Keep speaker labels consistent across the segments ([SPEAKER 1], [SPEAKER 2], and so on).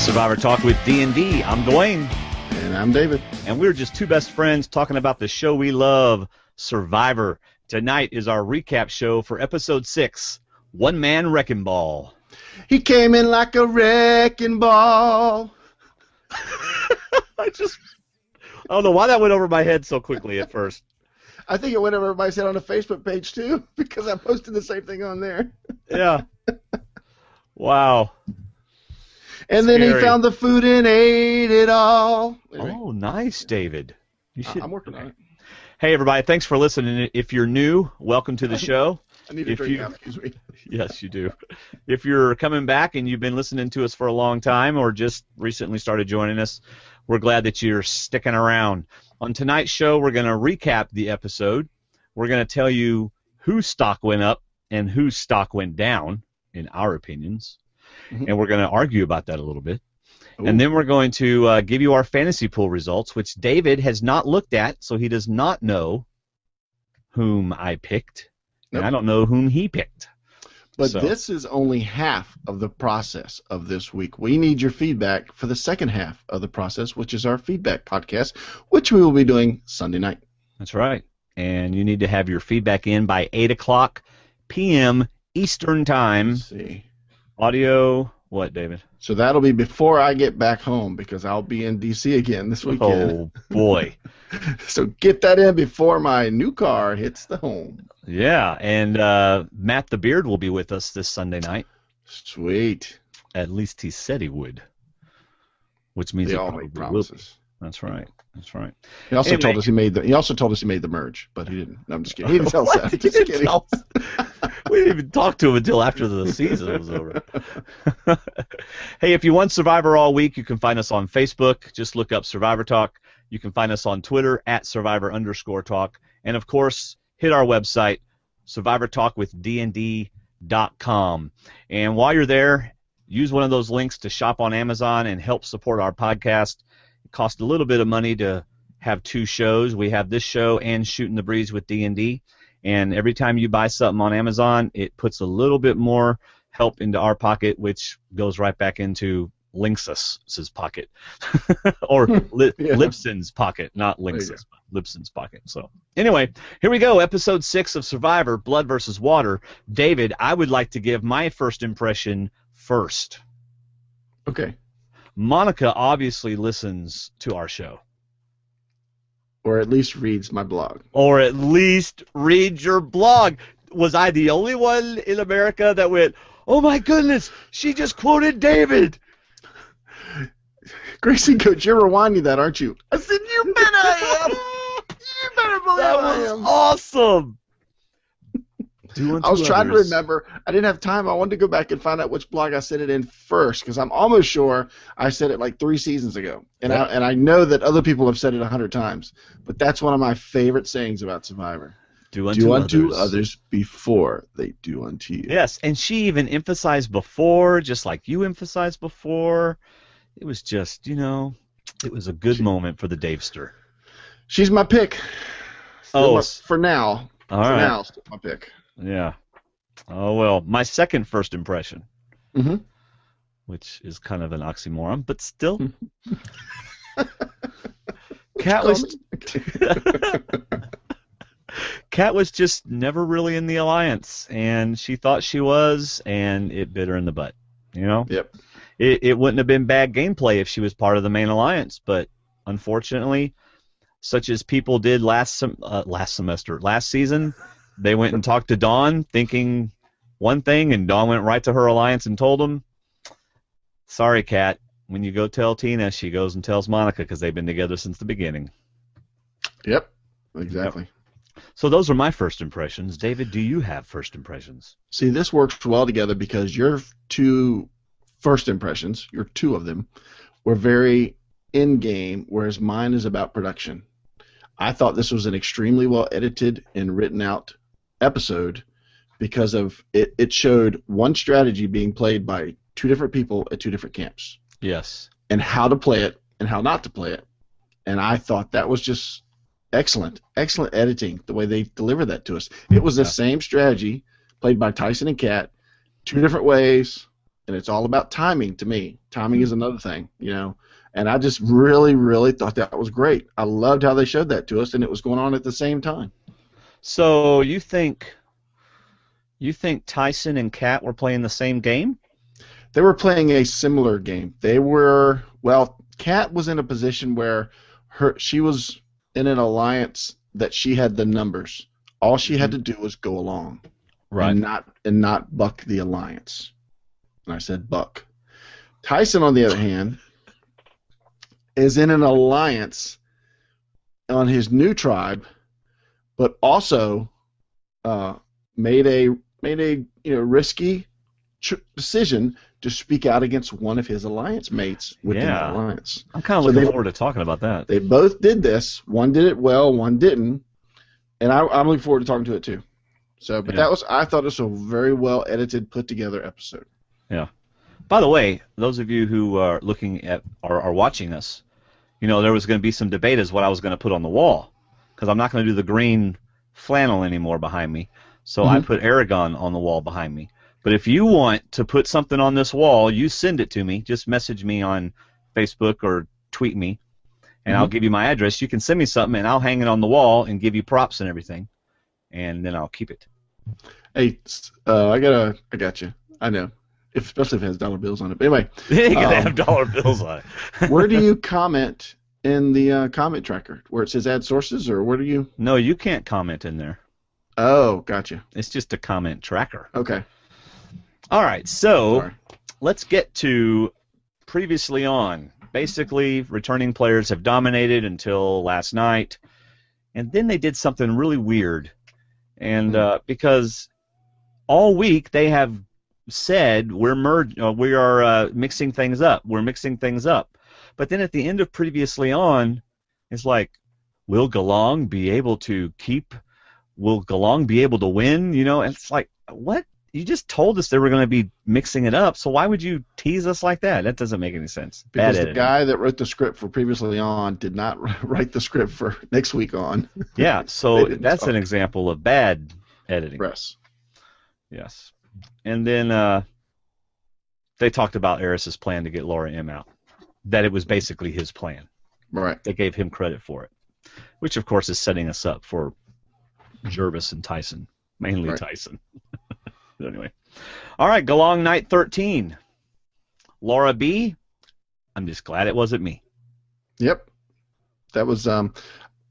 [SPEAKER 1] Survivor Talk with D&D. I'm Dwayne.
[SPEAKER 2] And I'm David.
[SPEAKER 1] And we're just two best friends talking about the show we love, Survivor. Tonight is our recap show for Episode 6, One Man Wrecking Ball.
[SPEAKER 2] He came in like a wrecking ball.
[SPEAKER 1] I don't know why that went over my head so quickly at first.
[SPEAKER 2] I think it went over everybody's head on the Facebook page, too, because I posted the same thing on there.
[SPEAKER 1] Yeah. Wow.
[SPEAKER 2] And then he found the food and ate it all.
[SPEAKER 1] Anyway. Oh, nice, David.
[SPEAKER 2] I'm working on it.
[SPEAKER 1] Hey, everybody. Thanks for listening. If you're new, welcome to the show.
[SPEAKER 2] I need to drink now, excuse me.
[SPEAKER 1] Yes, you do. If you're coming back and you've been listening to us for a long time or just recently started joining us, we're glad that you're sticking around. On tonight's show, we're going to recap the episode. We're going to tell you whose stock went up and whose stock went down, in our opinions. Mm-hmm. And we're going to argue about that a little bit. Ooh. And then we're going to give you our fantasy pool results, which David has not looked at, so he does not know whom I picked. Nope. And I don't know whom he picked.
[SPEAKER 2] But this is only half of the process of this week. We need your feedback for the second half of the process, which is our feedback podcast, which we will be doing Sunday night.
[SPEAKER 1] That's right. And you need to have your feedback in by 8 o'clock p.m. Eastern Time.
[SPEAKER 2] Let's see.
[SPEAKER 1] Audio, what, David?
[SPEAKER 2] So that'll be before I get back home because I'll be in D.C. again this weekend.
[SPEAKER 1] Oh, boy.
[SPEAKER 2] So get that in before my new car hits the home.
[SPEAKER 1] Yeah, and Matt the Beard will be with us this Sunday night.
[SPEAKER 2] Sweet.
[SPEAKER 1] At least he said he would, which means
[SPEAKER 2] he
[SPEAKER 1] he
[SPEAKER 2] probably promises.
[SPEAKER 1] That's right. That's right.
[SPEAKER 2] He also told us he made the merge, but he didn't. No, I'm just kidding. He didn't tell us that. Just kidding.
[SPEAKER 1] We didn't even talk to him until after the season was over. Hey, if you want Survivor all week, you can find us on Facebook. Just look up Survivor Talk. You can find us on Twitter at Survivor_Talk. And, of course, hit our website, survivortalkwithdnd.com. And while you're there, use one of those links to shop on Amazon and help support our podcast. It costs a little bit of money to have two shows. We have this show and Shooting the Breeze with D&D. And every time you buy something on Amazon, it puts a little bit more help into our pocket, which goes right back into Links's pocket. Or Lipson's pocket, not Links's, Lipson's pocket. So anyway, here we go, Episode 6 of Survivor, Blood versus Water. David, I would like to give my first impression first.
[SPEAKER 2] Okay.
[SPEAKER 1] Monica obviously listens to our show.
[SPEAKER 2] Or at least reads my blog.
[SPEAKER 1] Or at least reads your blog. Was I the only one in America that went, oh my goodness, she just quoted David?
[SPEAKER 2] Gracie Coach, you're rewinding that, aren't you? I said, you bet I am. You better believe I am.
[SPEAKER 1] Awesome.
[SPEAKER 2] I was trying to remember. I didn't have time. I wanted to go back and find out which blog I said it in first because I'm almost sure I said it like 3 seasons ago. And I know that other people have said it 100 times. But that's one of my favorite sayings about Survivor.
[SPEAKER 1] Do unto
[SPEAKER 2] others before they do unto you.
[SPEAKER 1] Yes, and she even emphasized before, just like you emphasized before. It was just, it was a good moment for the Davester.
[SPEAKER 2] She's my pick. For now.
[SPEAKER 1] All right.
[SPEAKER 2] For now, still my pick.
[SPEAKER 1] Yeah. Oh, well, my second first impression, which is kind of an oxymoron, but still. Kat was just never really in the alliance, and she thought she was, and it bit her in the butt,
[SPEAKER 2] Yep.
[SPEAKER 1] It wouldn't have been bad gameplay if she was part of the main alliance, but unfortunately, such as people did last season, they went and talked to Dawn thinking one thing, and Dawn went right to her alliance and told them, sorry, Kat, when you go tell Tina, she goes and tells Monica because they've been together since the beginning.
[SPEAKER 2] Yep, exactly.
[SPEAKER 1] Yep. So those are my first impressions. David, do you have first impressions?
[SPEAKER 2] See, this works well together because your two first impressions, your two of them, were very in-game, whereas mine is about production. I thought this was an extremely well-edited and written-out episode because of it showed one strategy being played by two different people at two different camps.
[SPEAKER 1] Yes.
[SPEAKER 2] And how to play it and how not to play it. And I thought that was just excellent editing, the way they delivered that to us. It was the same strategy played by Tyson and Kat, two different ways, and it's all about timing to me. Timing is another thing, and I just really, really thought that was great. I loved how they showed that to us, and it was going on at the same time.
[SPEAKER 1] So you think Tyson and Kat were playing the same game?
[SPEAKER 2] They were playing a similar game. Kat was in a position where she was in an alliance that she had the numbers. All she had to do was go along,
[SPEAKER 1] right,
[SPEAKER 2] and not buck the alliance. And I said buck. Tyson, on the other hand, is in an alliance on his new tribe, but also made a risky decision to speak out against one of his alliance mates within the alliance.
[SPEAKER 1] I'm kind of looking forward to talking about that.
[SPEAKER 2] They both did this. One did it well, one didn't, and I'm looking forward to talking to it too. So, but I thought it was a very well edited, put together episode.
[SPEAKER 1] Yeah. By the way, those of you who are looking at or are watching us, there was going to be some debate as what I was going to put on the wall, because I'm not going to do the green flannel anymore behind me. So I put Aragon on the wall behind me. But if you want to put something on this wall, you send it to me. Just message me on Facebook or tweet me, and I'll give you my address. You can send me something, and I'll hang it on the wall and give you props and everything, and then I'll keep it.
[SPEAKER 2] Hey, I got you. I know, especially if it has dollar bills on it. But anyway,
[SPEAKER 1] you gotta have dollar bills on it.
[SPEAKER 2] Where do you comment in the comment tracker? Where it says add sources, or where do you?
[SPEAKER 1] No, you can't comment in there.
[SPEAKER 2] Oh, gotcha.
[SPEAKER 1] It's just a comment tracker.
[SPEAKER 2] Okay.
[SPEAKER 1] All right, so let's get to previously on. Basically, returning players have dominated until last night, and then they did something really weird. And because all week they have said we are mixing things up. We're mixing things up. But then at the end of previously on, it's like, will Galong be able to keep? Will Galong be able to win? And it's like, what? You just told us they were going to be mixing it up, so why would you tease us like that? That doesn't make any sense.
[SPEAKER 2] Because the guy that wrote the script for previously on did not write the script for next week on.
[SPEAKER 1] Yeah, so that's an example of bad editing. Yes. And then they talked about Eris's plan to get Laura M out, that it was basically his plan.
[SPEAKER 2] Right.
[SPEAKER 1] They gave him credit for it, which, of course, is setting us up for Jervis and Tyson, mainly Tyson. Anyway. All right, Galong Night 13. Laura B., I'm just glad it wasn't me.
[SPEAKER 2] Yep. That was, I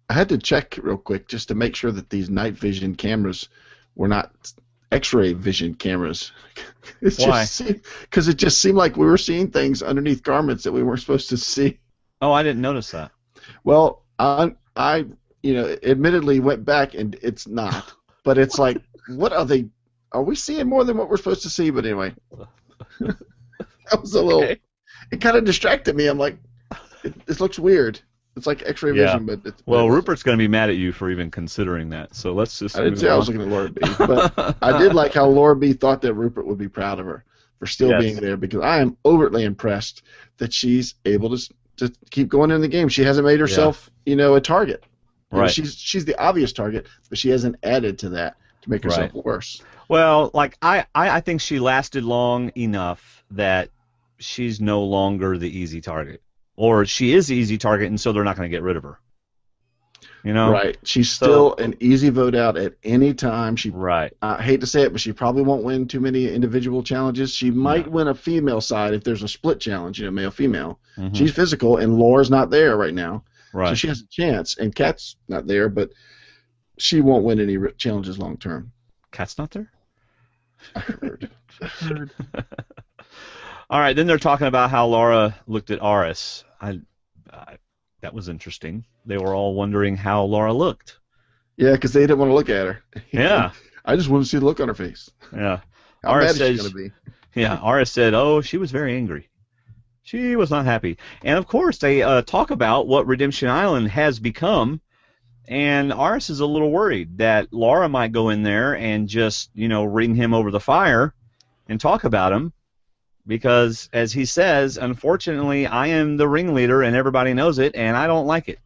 [SPEAKER 2] had to check real quick just to make sure that these night vision cameras were not X-ray vision cameras.
[SPEAKER 1] Why?
[SPEAKER 2] Because it just seemed like we were seeing things underneath garments that we weren't supposed to see.
[SPEAKER 1] Oh, I didn't notice that.
[SPEAKER 2] Well, I admittedly went back and it's not. But it's like, what are they? Are we seeing more than what we're supposed to see? But anyway, that was a little. Okay. It kind of distracted me. I'm like, it looks weird. It's like X-ray vision, but
[SPEAKER 1] Rupert's going to be mad at you for even considering that. So let's just.
[SPEAKER 2] I didn't say I was looking at Laura B, but I did like how Laura B thought that Rupert would be proud of her for still being there, because I am overtly impressed that she's able to keep going in the game. She hasn't made herself, a target.
[SPEAKER 1] Right.
[SPEAKER 2] She's the obvious target, but she hasn't added to that to make herself worse.
[SPEAKER 1] Well, like I think she lasted long enough that she's no longer the easy target. Or she is the easy target, and so they're not going to get rid of her.
[SPEAKER 2] Right. She's still an easy vote out at any time. I hate to say it, but she probably won't win too many individual challenges. She might win a female side if there's a split challenge, male-female. Mm-hmm. She's physical, and Laura's not there right now.
[SPEAKER 1] Right.
[SPEAKER 2] So she has a chance, and Kat's not there, but she won't win any challenges long term.
[SPEAKER 1] Kat's not there?
[SPEAKER 2] I heard.
[SPEAKER 1] All right, then they're talking about how Laura looked at Aris. That was interesting. They were all wondering how Laura looked.
[SPEAKER 2] Yeah, because they didn't want to look at her.
[SPEAKER 1] Yeah.
[SPEAKER 2] I just wanted to see the look on her face.
[SPEAKER 1] Yeah.
[SPEAKER 2] How mad is she going to be?
[SPEAKER 1] Yeah, Aris said, she was very angry. She was not happy. And, of course, they talk about what Redemption Island has become, and Aris is a little worried that Laura might go in there and just, ring him over the fire and talk about him. Because, as he says, unfortunately, I am the ringleader and everybody knows it, and I don't like it.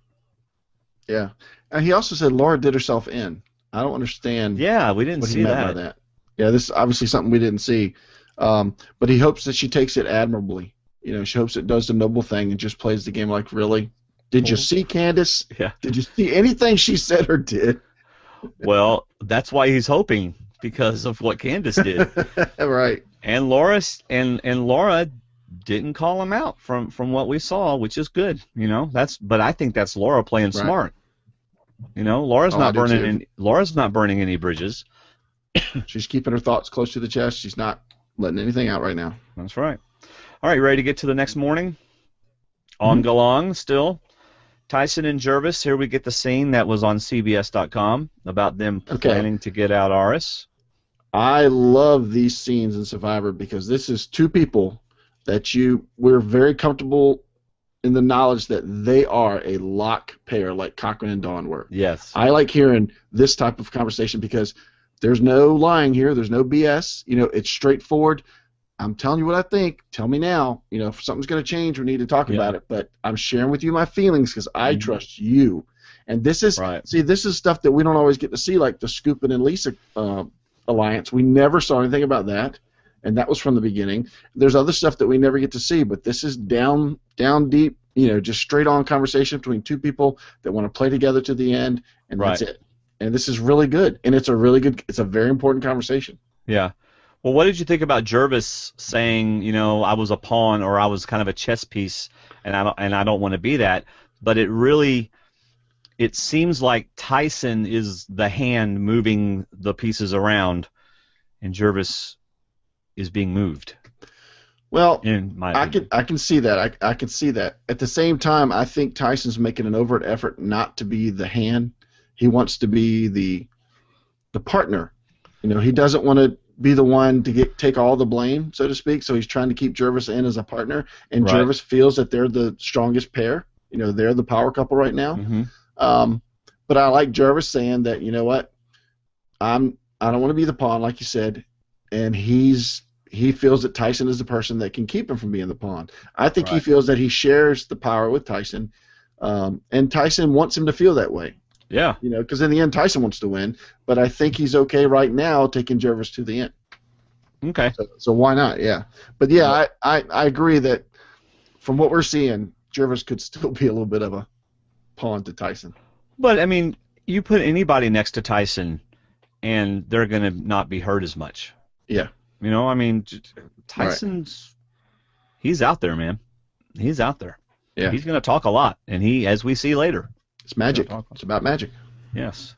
[SPEAKER 2] Yeah. And he also said Laura did herself in. I don't understand.
[SPEAKER 1] Yeah, we didn't see that.
[SPEAKER 2] By that. Yeah, this is obviously something we didn't see. But he hopes that she takes it admirably. She hopes it does the noble thing and just plays the game like, really? Did you see Candace?
[SPEAKER 1] Yeah.
[SPEAKER 2] Did you see anything she said or did?
[SPEAKER 1] Well, that's why he's hoping, because of what Candace did.
[SPEAKER 2] Right.
[SPEAKER 1] And Laura didn't call him out from what we saw, which is good. But I think that's Laura playing smart. Laura's not burning any bridges.
[SPEAKER 2] She's keeping her thoughts close to the chest. She's not letting anything out right now.
[SPEAKER 1] That's right. All right, you ready to get to the next morning? On Galong still. Tyson and Jervis, here we get the scene that was on CBS.com about them planning to get out Aris.
[SPEAKER 2] I love these scenes in Survivor because this is two people that we're very comfortable in the knowledge that they are a lock pair like Cochran and Dawn were.
[SPEAKER 1] Yes.
[SPEAKER 2] I like hearing this type of conversation because there's no lying here. There's no BS. It's straightforward. I'm telling you what I think. Tell me now. If something's going to change, we need to talk about it. But I'm sharing with you my feelings because I trust you. And this is this is stuff that we don't always get to see, like the Scoopin' and Lisa alliance. We never saw anything about that, and that was from the beginning. There's other stuff that we never get to see, but this is down deep, just straight on conversation between two people that want to play together to the end, and that's it. And this is really good, and it's a very important conversation.
[SPEAKER 1] Yeah. Well, what did you think about Jervis saying, I was a pawn or I was kind of a chess piece, and I don't want to be that? But it seems like Tyson is the hand moving the pieces around, and Jervis is being moved.
[SPEAKER 2] Well, I can see that. I can see that. At the same time, I think Tyson's making an overt effort not to be the hand. He wants to be the partner. He doesn't want to be the one to take all the blame, so to speak. So he's trying to keep Jervis in as a partner, and Jervis feels that they're the strongest pair. They're the power couple right now.
[SPEAKER 1] Mm-hmm.
[SPEAKER 2] But I like Jervis saying that, what, I don't want to be the pawn, like you said, and he feels that Tyson is the person that can keep him from being the pawn. I think he feels that he shares the power with Tyson, and Tyson wants him to feel that way.
[SPEAKER 1] Yeah.
[SPEAKER 2] Because in the end, Tyson wants to win, but I think he's okay right now taking Jervis to the end.
[SPEAKER 1] Okay.
[SPEAKER 2] So why not? Yeah. But yeah, I agree that from what we're seeing, Jervis could still be a little bit of a pawn to Tyson.
[SPEAKER 1] But, I mean, you put anybody next to Tyson, and they're going to not be hurt as much.
[SPEAKER 2] Yeah.
[SPEAKER 1] Tyson's he's out there, man. He's out there.
[SPEAKER 2] Yeah.
[SPEAKER 1] He's going to talk a lot, and as we see later.
[SPEAKER 2] It's magic. It's about magic.
[SPEAKER 1] Yes.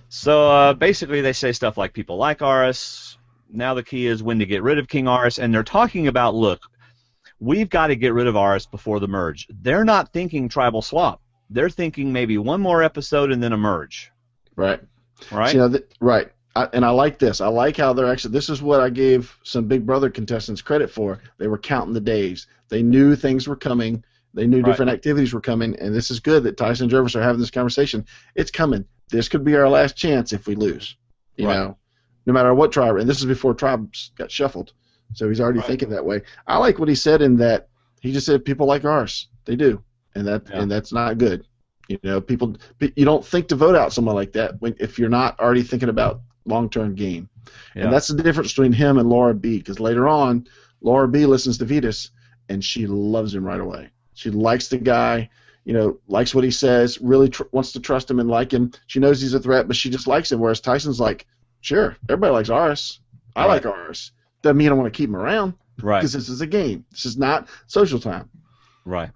[SPEAKER 1] So basically they say stuff like people like Aris. Now the key is when to get rid of King Aris, and they're talking about, look, we've got to get rid of Aris before the merge. They're not thinking tribal swap. They're thinking maybe one more episode and then a merge.
[SPEAKER 2] Right.
[SPEAKER 1] Right?
[SPEAKER 2] Right. And I like this. I like how they're actually – this is what I gave some Big Brother contestants credit for. They were counting the days. They knew things were coming. They knew different activities were coming, and this is good that Tyson and Jervis are having this conversation. It's coming. This could be our last chance if we lose, no matter what tribe. And this is before tribes got shuffled, so he's already thinking that way. I like what he said in that he just said people like ours. They do, and that's not good. People. You don't think to vote out someone like that if you're not already thinking about long-term game. Yeah. And that's the difference between him and Laura B. Because later on, Laura B. listens to Vetus, and she loves him right away. She likes the guy, likes what he says, really wants to trust him and like him. She knows he's a threat, but she just likes him, whereas Tyson's like, sure, everybody likes Aris. I like Aris. Doesn't mean I want to keep him around.
[SPEAKER 1] Right.
[SPEAKER 2] Because this is a game. This is not social time.
[SPEAKER 1] Right.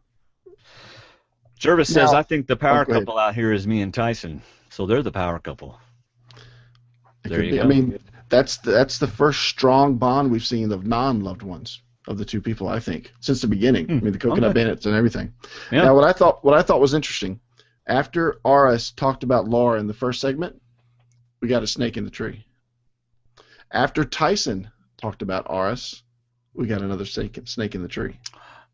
[SPEAKER 1] Jervis says, I think the power couple out here is me and Tyson. So they're the power couple. There you go.
[SPEAKER 2] I mean, that's the first strong bond we've seen of non-loved ones. Of the two people, I think, since the beginning. I mean, the coconut bandits and everything. Yeah. Now, what I thought was interesting, after Aris talked about Laura in the first segment, we got a snake in the tree. After Tyson talked about Aris, we got another snake in the tree.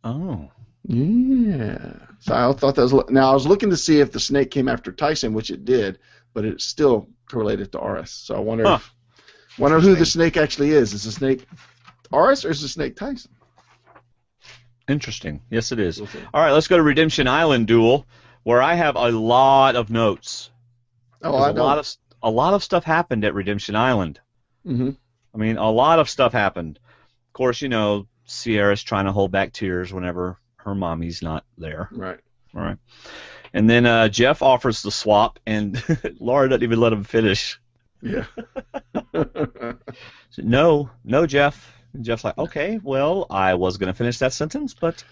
[SPEAKER 1] Oh.
[SPEAKER 2] Yeah. So I thought that was. Now I was looking to see if the snake came after Tyson, which it did, but it's still correlated to Aris. So I wonder who the snake actually is. Is the snake Aris or is the snake Tyson?
[SPEAKER 1] Interesting. Yes, it is. Okay. All right, let's go to Redemption Island duel, where I have a lot of notes.
[SPEAKER 2] Oh, I know.
[SPEAKER 1] A lot of stuff happened at Redemption Island.
[SPEAKER 2] Mm-hmm.
[SPEAKER 1] I mean, a lot of stuff happened. course, Sierra's trying to hold back tears whenever her mommy's not there.
[SPEAKER 2] Right.
[SPEAKER 1] All right. And then Jeff offers the swap, and Laura doesn't even let him finish.
[SPEAKER 2] Yeah.
[SPEAKER 1] No, Jeff. And Jeff's like, okay, well, I was going to finish that sentence, but...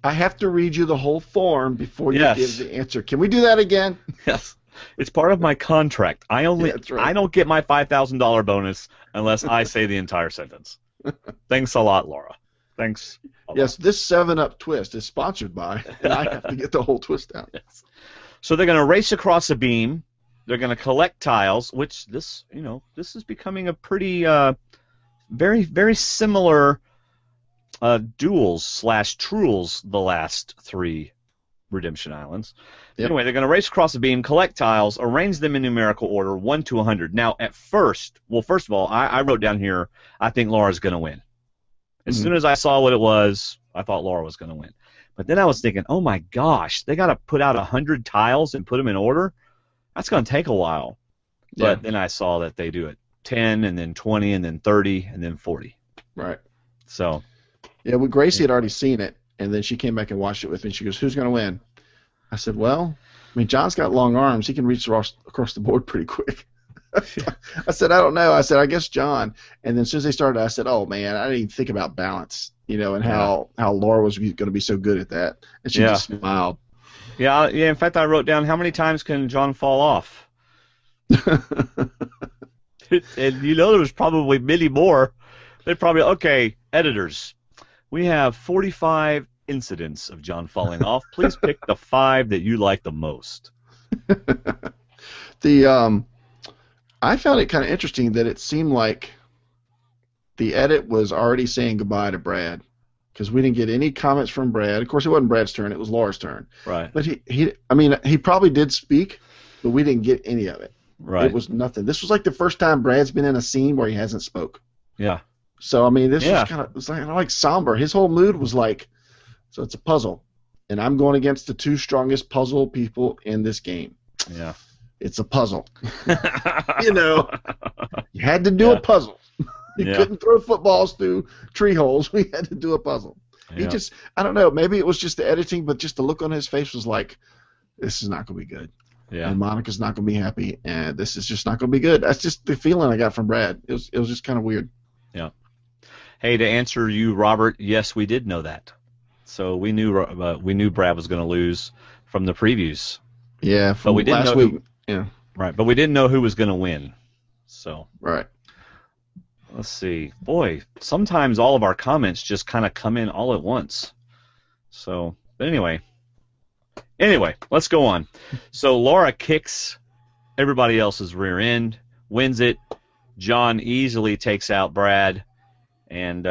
[SPEAKER 2] I have to read you the whole form before you
[SPEAKER 1] Yes.
[SPEAKER 2] give the answer. Can we do that again?
[SPEAKER 1] Yes. It's part of my contract. I don't get my $5,000 bonus unless I say the entire sentence. Thanks a lot, Laura. Thanks.
[SPEAKER 2] Yes, this 7-Up twist is sponsored by, and I have to get the whole twist out.
[SPEAKER 1] Yes. So they're going to race across a beam. They're going to collect tiles, which this is becoming a pretty very, very similar duels/truels the last 3 Redemption Islands.
[SPEAKER 2] Yep.
[SPEAKER 1] Anyway, they're going to race across the beam, collect tiles, arrange them in numerical order, 1 to 100. Now, first of all, I wrote down here, I think Laura's going to win. As soon as I saw what it was, I thought Laura was going to win. But then I was thinking, oh my gosh, they got to put out 100 tiles and put them in order? That's going to take a while. But then I saw that they do it 10, and then 20, and then 30, and then 40.
[SPEAKER 2] Right.
[SPEAKER 1] So.
[SPEAKER 2] Yeah, well, Gracie had already seen it, and then she came back and watched it with me. She goes, who's going to win? I said, well, John's got long arms. He can reach across the board pretty quick. I said, I don't know. I said, I guess John. And then as soon as they started, I said, oh, man, I didn't even think about balance, and how Laura was going to be so good at that. And she just smiled.
[SPEAKER 1] Yeah. In fact, I wrote down, how many times can John fall off? And there was probably many more. They probably, okay, editors, we have 45 incidents of John falling off. Please pick the 5 that you like the most.
[SPEAKER 2] I found it kind of interesting that it seemed like the edit was already saying goodbye to Brad, because we didn't get any comments from Brad. Of course, it wasn't Brad's turn; it was Laura's turn.
[SPEAKER 1] Right.
[SPEAKER 2] But he probably did speak, but we didn't get any of it.
[SPEAKER 1] Right.
[SPEAKER 2] It was nothing. This was like the first time Brad's been in a scene where he hasn't spoke.
[SPEAKER 1] Yeah.
[SPEAKER 2] So this was kind of like somber. His whole mood was like, so it's a puzzle, and I'm going against the 2 strongest puzzle people in this game.
[SPEAKER 1] Yeah.
[SPEAKER 2] It's a puzzle. You had to do a puzzle. You couldn't throw footballs through tree holes. We had to do a puzzle.
[SPEAKER 1] Yeah.
[SPEAKER 2] I don't know, maybe it was just the editing, but just the look on his face was like, this is not going to be good.
[SPEAKER 1] Yeah.
[SPEAKER 2] And Monica's not going to be happy, and this is just not going to be good. That's just the feeling I got from Brad. It was just kind of weird.
[SPEAKER 1] Yeah. Hey, to answer you, Robert, yes, we did know that. So we knew Brad was going to lose from the previews.
[SPEAKER 2] Yeah,
[SPEAKER 1] but we didn't
[SPEAKER 2] last
[SPEAKER 1] know
[SPEAKER 2] week. Yeah.
[SPEAKER 1] Right, but we didn't know who was going to win. So.
[SPEAKER 2] Right.
[SPEAKER 1] Let's see. Boy, sometimes all of our comments just kind of come in all at once. So, but anyway, let's go on. So Laura kicks everybody else's rear end, wins it. John easily takes out Brad, and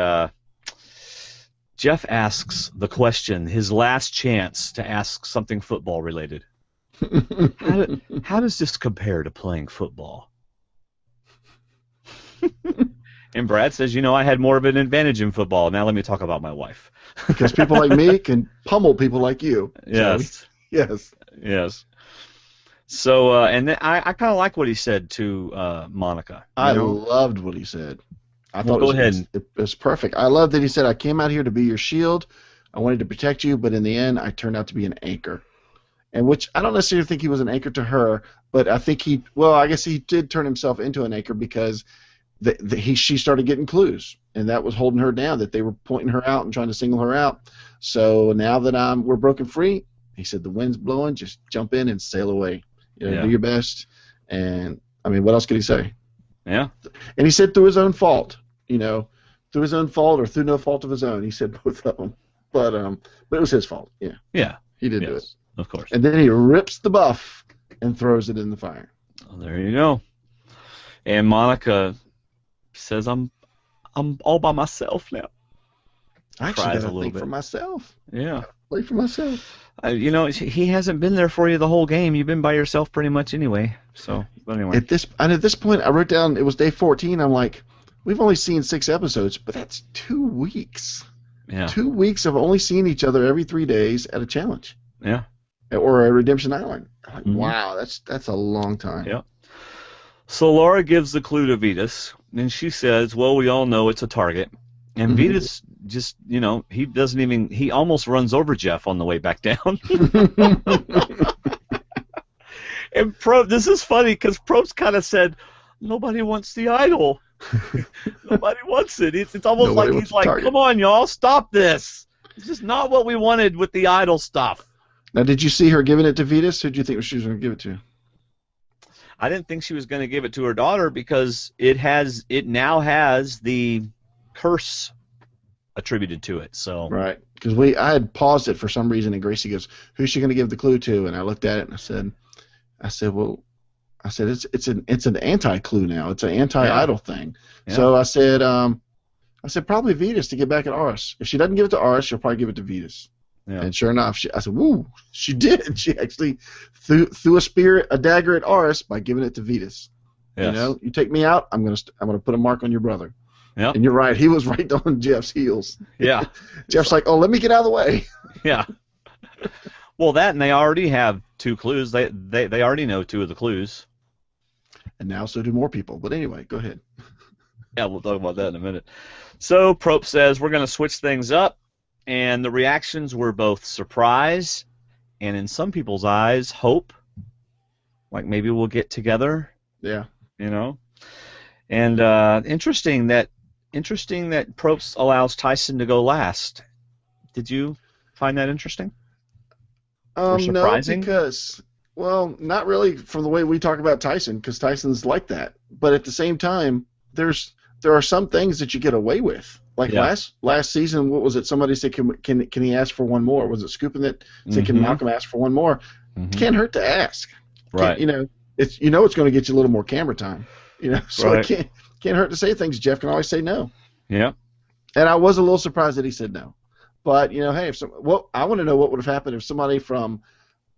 [SPEAKER 1] Jeff asks the question, his last chance to ask something football related. How does this compare to playing football? And Brad says, I had more of an advantage in football. Now let me talk about my wife.
[SPEAKER 2] Because people like me can pummel people like you.
[SPEAKER 1] Yes.
[SPEAKER 2] So,
[SPEAKER 1] yes. So, and then I kind of like what he said to Monica.
[SPEAKER 2] I loved what he said. I thought
[SPEAKER 1] go ahead.
[SPEAKER 2] It was perfect. I love that he said, I came out here to be your shield. I wanted to protect you, but in the end, I turned out to be an anchor. And which I don't necessarily think he was an anchor to her, but I think I guess he did turn himself into an anchor because she started getting clues, and that was holding her down, that they were pointing her out and trying to single her out. So now that we're broken free, he said, the wind's blowing, just jump in and sail away. Do your best. And, what else could he say?
[SPEAKER 1] Yeah.
[SPEAKER 2] And he said through his own fault, through his own fault or through no fault of his own. He said both of them. But it was his fault. Yeah.
[SPEAKER 1] Yeah.
[SPEAKER 2] He did do it.
[SPEAKER 1] Of course.
[SPEAKER 2] And then he rips the buff and throws it in the fire.
[SPEAKER 1] Well, there you go. And Monica says, I'm all by myself now.
[SPEAKER 2] I actually got to think for myself.
[SPEAKER 1] Yeah.
[SPEAKER 2] Play for myself.
[SPEAKER 1] He hasn't been there for you the whole game. You've been by yourself pretty much anyway. So, anyway.
[SPEAKER 2] At this point, I wrote down, it was day 14. I'm like, we've only seen 6 episodes, but that's 2 weeks.
[SPEAKER 1] Yeah.
[SPEAKER 2] 2 weeks of only seeing each other every 3 days at a challenge.
[SPEAKER 1] Yeah.
[SPEAKER 2] Or a Redemption Island. I'm like, wow, that's a long time.
[SPEAKER 1] Yeah. So Laura gives the clue to Vetus, and she says, well, we all know it's a target. And Vitas just, he doesn't even, he almost runs over Jeff on the way back down. And this is funny because Probst kind of said, nobody wants the idol. Nobody wants it. It's almost
[SPEAKER 2] Nobody
[SPEAKER 1] like
[SPEAKER 2] wants
[SPEAKER 1] he's like,
[SPEAKER 2] Target.
[SPEAKER 1] come on, y'all, stop this. It's just not what we wanted with the idol stuff.
[SPEAKER 2] Now, did you see her giving it to Vitas? Who do you think she was going to give it to?
[SPEAKER 1] I didn't think she was going to give it to her daughter because it now has the curse attributed to it. So
[SPEAKER 2] Right, because I had paused it for some reason, and Gracie goes, "Who's she going to give the clue to?" And I looked at it and I said, it's an anti-clue now. It's an anti-idol thing.
[SPEAKER 1] Yeah.
[SPEAKER 2] So I said probably Vitas to get back at Aris. If she doesn't give it to Aris, she'll probably give it to Vitas.
[SPEAKER 1] Yeah.
[SPEAKER 2] And sure enough, I said, "Woo!" She did. She actually threw a dagger at Aris by giving it to Vitas.
[SPEAKER 1] Yes.
[SPEAKER 2] You take me out, I'm gonna put a mark on your brother.
[SPEAKER 1] Yep.
[SPEAKER 2] And you're right. He was right on Jeff's heels.
[SPEAKER 1] Yeah.
[SPEAKER 2] Jeff's like, "Oh, let me get out of the way."
[SPEAKER 1] Yeah. Well, that, and they already have 2 clues. They already know 2 of the clues.
[SPEAKER 2] And now so do more people. But anyway, go ahead.
[SPEAKER 1] Yeah, we'll talk about that in a minute. So Probst says we're going to switch things up, and the reactions were both surprise and, in some people's eyes, hope. Like maybe we'll get together.
[SPEAKER 2] Yeah.
[SPEAKER 1] And interesting that Probst allows Tyson to go last. Did you find that interesting? Or surprising?
[SPEAKER 2] No, because, not really from the way we talk about Tyson, because Tyson's like that. But at the same time, there are some things that you get away with. Like last season, what was it? Somebody said, "Can he ask for one more?" Was it Scoopin that said, "Can Malcolm ask for one more?" Can't hurt to ask.
[SPEAKER 1] Right.
[SPEAKER 2] It's it's going to get you a little more camera time. So
[SPEAKER 1] Right.
[SPEAKER 2] it can't hurt to say things. Jeff can always say no.
[SPEAKER 1] Yeah.
[SPEAKER 2] And I was a little surprised that he said no. But hey, I want to know what would have happened if somebody from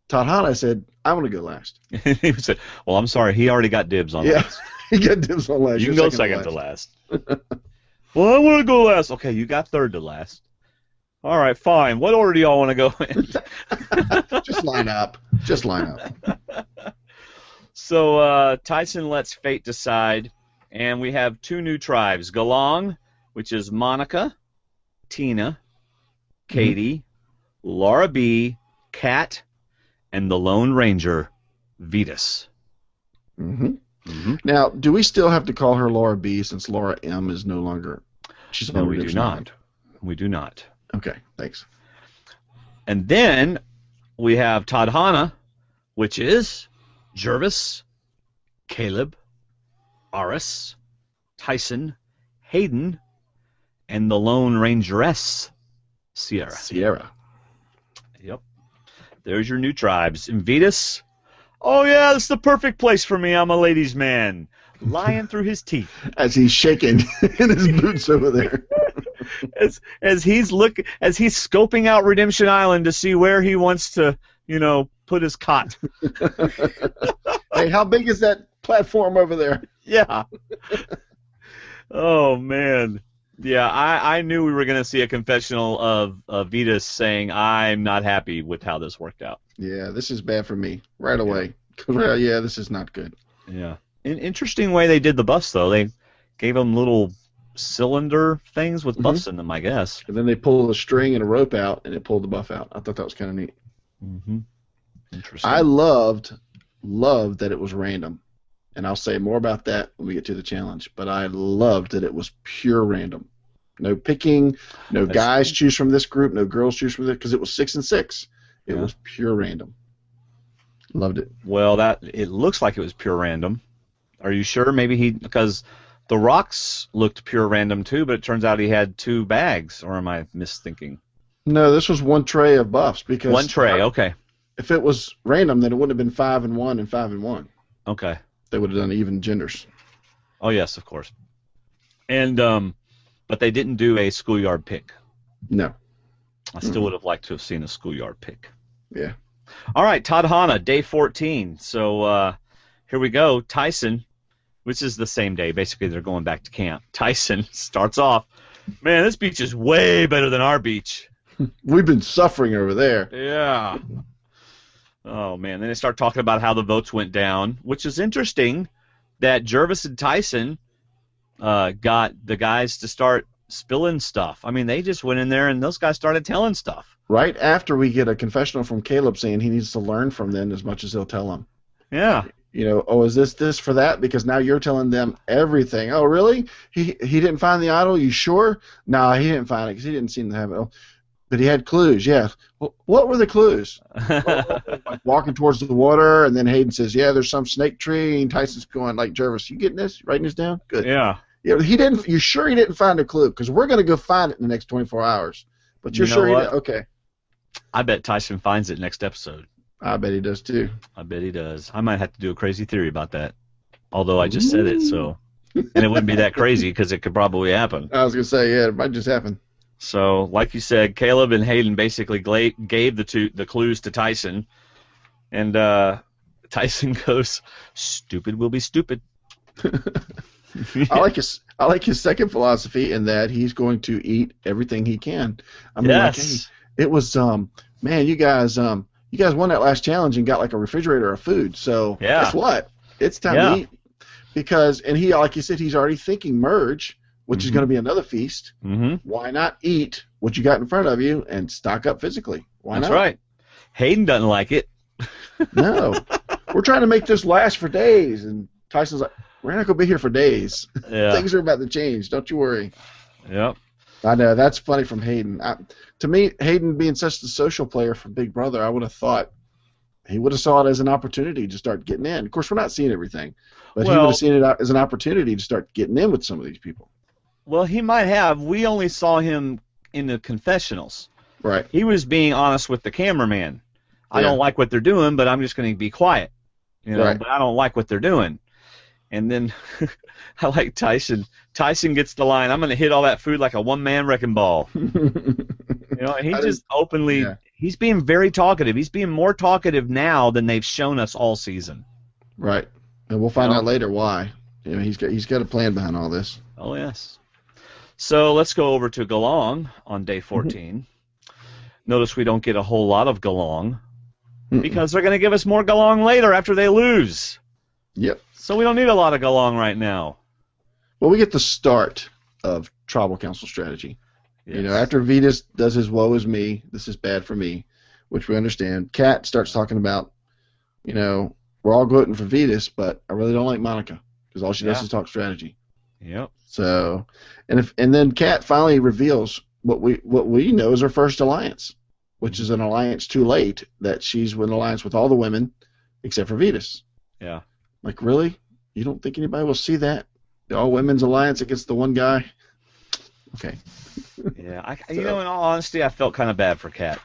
[SPEAKER 2] Tadhana said, "I want to go last."
[SPEAKER 1] He said, "Well, I'm sorry, he already got dibs on
[SPEAKER 2] Yeah,
[SPEAKER 1] last.
[SPEAKER 2] he got dibs on last.
[SPEAKER 1] You can
[SPEAKER 2] You're
[SPEAKER 1] go second to last." Well, I want to go last. Okay, you got third to last. All right, fine. What order do y'all want to go in?
[SPEAKER 2] Just line up.
[SPEAKER 1] So Tyson lets fate decide, and we have 2 new tribes. Galang, which is Monica, Tina, Katie, Laura B., Kat, and the Lone Ranger, Vitas.
[SPEAKER 2] Now, do we still have to call her Laura B since Laura M is no longer? She's
[SPEAKER 1] No, we do not. We do not.
[SPEAKER 2] Okay, thanks.
[SPEAKER 1] And then we have Tadhana, which is Jervis, Caleb, Aris, Tyson, Hayden, and the Lone Rangeress, Sierra. Yep. There's your new tribes. And Vitas, oh yeah, that's the perfect place for me. I'm a ladies' man. Lying through his teeth.
[SPEAKER 2] As he's shaking in his boots over there.
[SPEAKER 1] As he's scoping out Redemption Island to see where he wants to, put his cot.
[SPEAKER 2] Hey, how big is that platform over there?
[SPEAKER 1] Yeah. Oh man. Yeah, I knew we were going to see a confessional of Vitas saying, "I'm not happy with how this worked out."
[SPEAKER 2] Yeah, this is bad for me right away. Yeah, this is not good.
[SPEAKER 1] Yeah. An interesting way they did the buffs, though. They gave them little cylinder things with buffs in them, I guess.
[SPEAKER 2] And then they pulled a string and a rope out, and it pulled the buff out. I thought that was kind of neat.
[SPEAKER 1] Interesting.
[SPEAKER 2] I loved that it was random. And I'll say more about that when we get to the challenge. But I loved that it was pure random. No picking, no guys choose from this group, no girls choose from this, because it was 6 and 6. It was pure random. Loved it.
[SPEAKER 1] Well, it looks like it was pure random. Are you sure? Maybe because the rocks looked pure random too, but it turns out he had 2 bags, or am I misthinking?
[SPEAKER 2] No, this was one tray of buffs. Because
[SPEAKER 1] one tray, okay.
[SPEAKER 2] If it was random, then it wouldn't have been 5 and 1 and 5 and 1.
[SPEAKER 1] Okay.
[SPEAKER 2] They would have done even genders.
[SPEAKER 1] Oh yes, of course. And but they didn't do a schoolyard pick.
[SPEAKER 2] No.
[SPEAKER 1] I still would have liked to have seen a schoolyard pick.
[SPEAKER 2] Yeah.
[SPEAKER 1] All right, Tadhana, day 14. So here we go. Tyson, which is the same day. Basically, they're going back to camp. Tyson starts off, "Man, this beach is way better than our beach."
[SPEAKER 2] We've been suffering over there.
[SPEAKER 1] Yeah. Oh, man. Then they start talking about how the votes went down, which is interesting that Jervis and Tyson got the guys to start spilling stuff. I mean, they just went in there and those guys started telling stuff.
[SPEAKER 2] Right after we get a confessional from Caleb saying he needs to learn from them as much as they'll tell him.
[SPEAKER 1] Yeah.
[SPEAKER 2] Oh, is this for that? Because now you're telling them everything. Oh, really? He didn't find the idol? You sure? No, he didn't find it because he didn't seem to have it. Oh, but he had clues, yeah. Well, what were the clues? Like walking towards the water, and then Hayden says, yeah, there's some snake tree, and Tyson's going, like, Jervis, you getting this? Writing this down? Good.
[SPEAKER 1] Yeah.
[SPEAKER 2] Yeah, he didn't. You sure he didn't find a clue? Because we're going to go find it in the next 24 hours. But you're sure he did? Okay.
[SPEAKER 1] I bet Tyson finds it next episode.
[SPEAKER 2] I bet he does, too.
[SPEAKER 1] I bet he does. I might have to do a crazy theory about that. Although I just said it, so. And it wouldn't be that crazy because it could probably happen.
[SPEAKER 2] I was going to say, yeah, it might just happen.
[SPEAKER 1] So, like you said, Caleb and Hayden basically gave the clues to Tyson, and Tyson goes, "Stupid will be stupid."
[SPEAKER 2] I like his second philosophy in that he's going to eat everything he can. I mean,
[SPEAKER 1] yes.
[SPEAKER 2] like, hey, it was man, you guys won that last challenge and got like a refrigerator of food. So guess what? It's time to eat because he, like you said, he's already thinking merge, which is going to be another feast.
[SPEAKER 1] Mm-hmm.
[SPEAKER 2] Why not eat what you got in front of you and stock up physically? Why not?
[SPEAKER 1] That's right. Hayden doesn't like it.
[SPEAKER 2] No. We're trying to make this last for days. And Tyson's like, we're not going to be here for days.
[SPEAKER 1] Yeah.
[SPEAKER 2] Things are about to change. Don't you worry.
[SPEAKER 1] Yep.
[SPEAKER 2] I know. That's funny from Hayden. To me, Hayden being such the social player for Big Brother, I would have thought he would have saw it as an opportunity to start getting in. Of course, we're not seeing everything. But he would have seen it as an opportunity to start getting in with some of these people.
[SPEAKER 1] Well, he might have. We only saw him in the confessionals.
[SPEAKER 2] Right.
[SPEAKER 1] He was being honest with the cameraman. I don't like what they're doing, but I'm just going to be quiet.
[SPEAKER 2] Right.
[SPEAKER 1] But I don't like what they're doing. And then I like Tyson. Tyson gets the line, I'm going to hit all that food like a one-man wrecking ball. He just openly, he's being very talkative. He's being more talkative now than they've shown us all season.
[SPEAKER 2] Right. And we'll find out later why. He's got a plan behind all this.
[SPEAKER 1] Oh, yes. So let's go over to Galong on day 14. Notice we don't get a whole lot of Galong because they're going to give us more Galong later after they lose.
[SPEAKER 2] Yep.
[SPEAKER 1] So we don't need a lot of Galong right now.
[SPEAKER 2] Well, we get the start of Tribal Council strategy. Yes. After Vetus does his woe is me, this is bad for me, which we understand, Kat starts talking about, we're all voting for Vetus, but I really don't like Monica because all she does is talk strategy.
[SPEAKER 1] Yep.
[SPEAKER 2] So, and then Kat finally reveals what we know is her first alliance, which is an alliance too late, that she's in an alliance with all the women except for Vetus.
[SPEAKER 1] Yeah.
[SPEAKER 2] Like, really? You don't think anybody will see that? The all women's alliance against the one guy? Okay.
[SPEAKER 1] Yeah. In all honesty, I felt kind of bad for Kat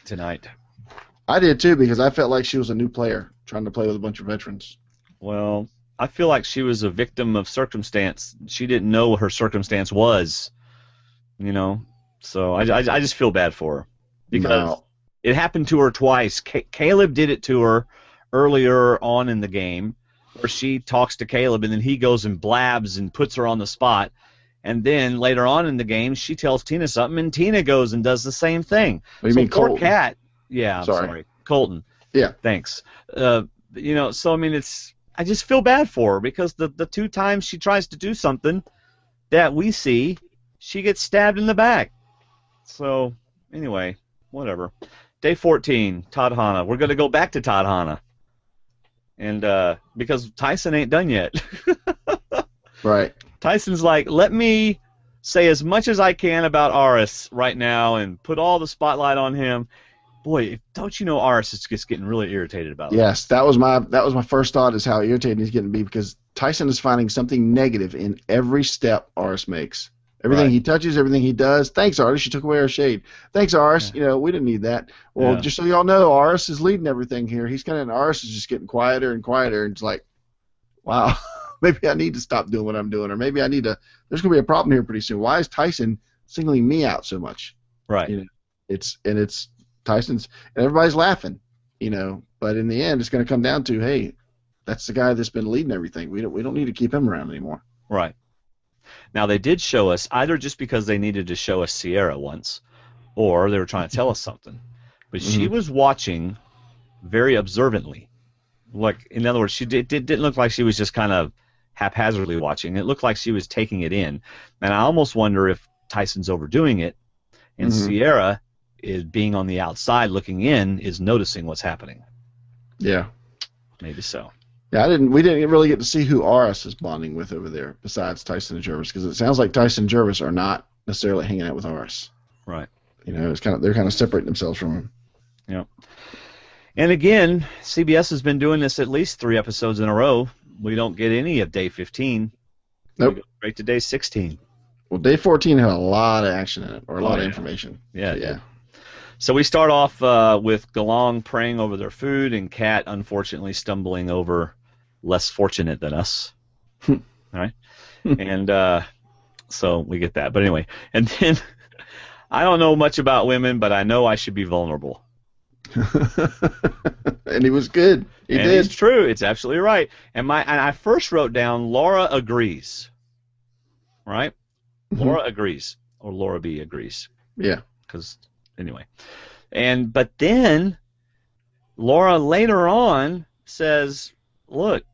[SPEAKER 1] tonight.
[SPEAKER 2] I did too, because I felt like she was a new player trying to play with a bunch of veterans.
[SPEAKER 1] Well, I feel like she was a victim of circumstance. She didn't know what her circumstance was, So I just feel bad for her because it happened to her twice. Caleb did it to her earlier on in the game, where she talks to Caleb and then he goes and blabs and puts her on the spot. And then later on in the game, she tells Tina something, and Tina goes and does the same thing.
[SPEAKER 2] What do you mean, Colton?
[SPEAKER 1] Kat. Yeah, I'm sorry. Colton.
[SPEAKER 2] Yeah.
[SPEAKER 1] Thanks. So I mean, I just feel bad for her because the two times she tries to do something that we see, she gets stabbed in the back. So anyway, whatever. Day 14, Tadhana. We're going to go back to Tadhana. And because Tyson ain't done yet.
[SPEAKER 2] Right.
[SPEAKER 1] Tyson's like, let me say as much as I can about Aris right now and put all the spotlight on him. Boy, don't you know Aris is just getting really irritated about it?
[SPEAKER 2] Yes, that was my first thought, is how irritated he's getting to be, because Tyson is finding something negative in every step Aris makes. Everything he touches, everything he does. Thanks, Aris. You took away our shade. Thanks, Aris. We didn't need that. Well, just so y'all know, Aris is leading everything here. Aris is just getting quieter and quieter, and it's like, wow, maybe I need to stop doing what I'm doing, or maybe I need to. There's going to be a problem here pretty soon. Why is Tyson singling me out so much?
[SPEAKER 1] Right.
[SPEAKER 2] It's Tyson's, and everybody's laughing. But in the end, it's going to come down to, hey, that's the guy that's been leading everything. We don't need to keep him around anymore.
[SPEAKER 1] Right. Now, they did show us, either just because they needed to show us Sierra once, or they were trying to tell us something. But she was watching very observantly. Like, in other words, it didn't look like she was just kind of haphazardly watching. It looked like she was taking it in. And I almost wonder if Tyson's overdoing it, and Sierra is being on the outside looking in, is noticing what's happening.
[SPEAKER 2] Yeah.
[SPEAKER 1] Maybe so.
[SPEAKER 2] Yeah, we didn't really get to see who Aris is bonding with over there besides Tyson and Jervis, because it sounds like Tyson and Jervis are not necessarily hanging out with Aris.
[SPEAKER 1] Right.
[SPEAKER 2] You know, they're kind of separating themselves from him.
[SPEAKER 1] Yeah. And again, CBS has been doing this at least 3 episodes in a row. We don't get any of day 15.
[SPEAKER 2] Nope.
[SPEAKER 1] We go straight to day 16.
[SPEAKER 2] Well, day 14 had a lot of action in it, or a lot of information.
[SPEAKER 1] Yeah, yeah. So we start off with Galong praying over their food, and Kat unfortunately stumbling over less fortunate than us. All right? And so we get that. But anyway, and then I don't know much about women, but I know I should be vulnerable.
[SPEAKER 2] And he was good. He did.
[SPEAKER 1] It's true. It's absolutely right. And I first wrote down Laura agrees. Right? Laura agrees, or Laura B agrees.
[SPEAKER 2] Yeah.
[SPEAKER 1] Because anyway, but then Laura later on says, "Look,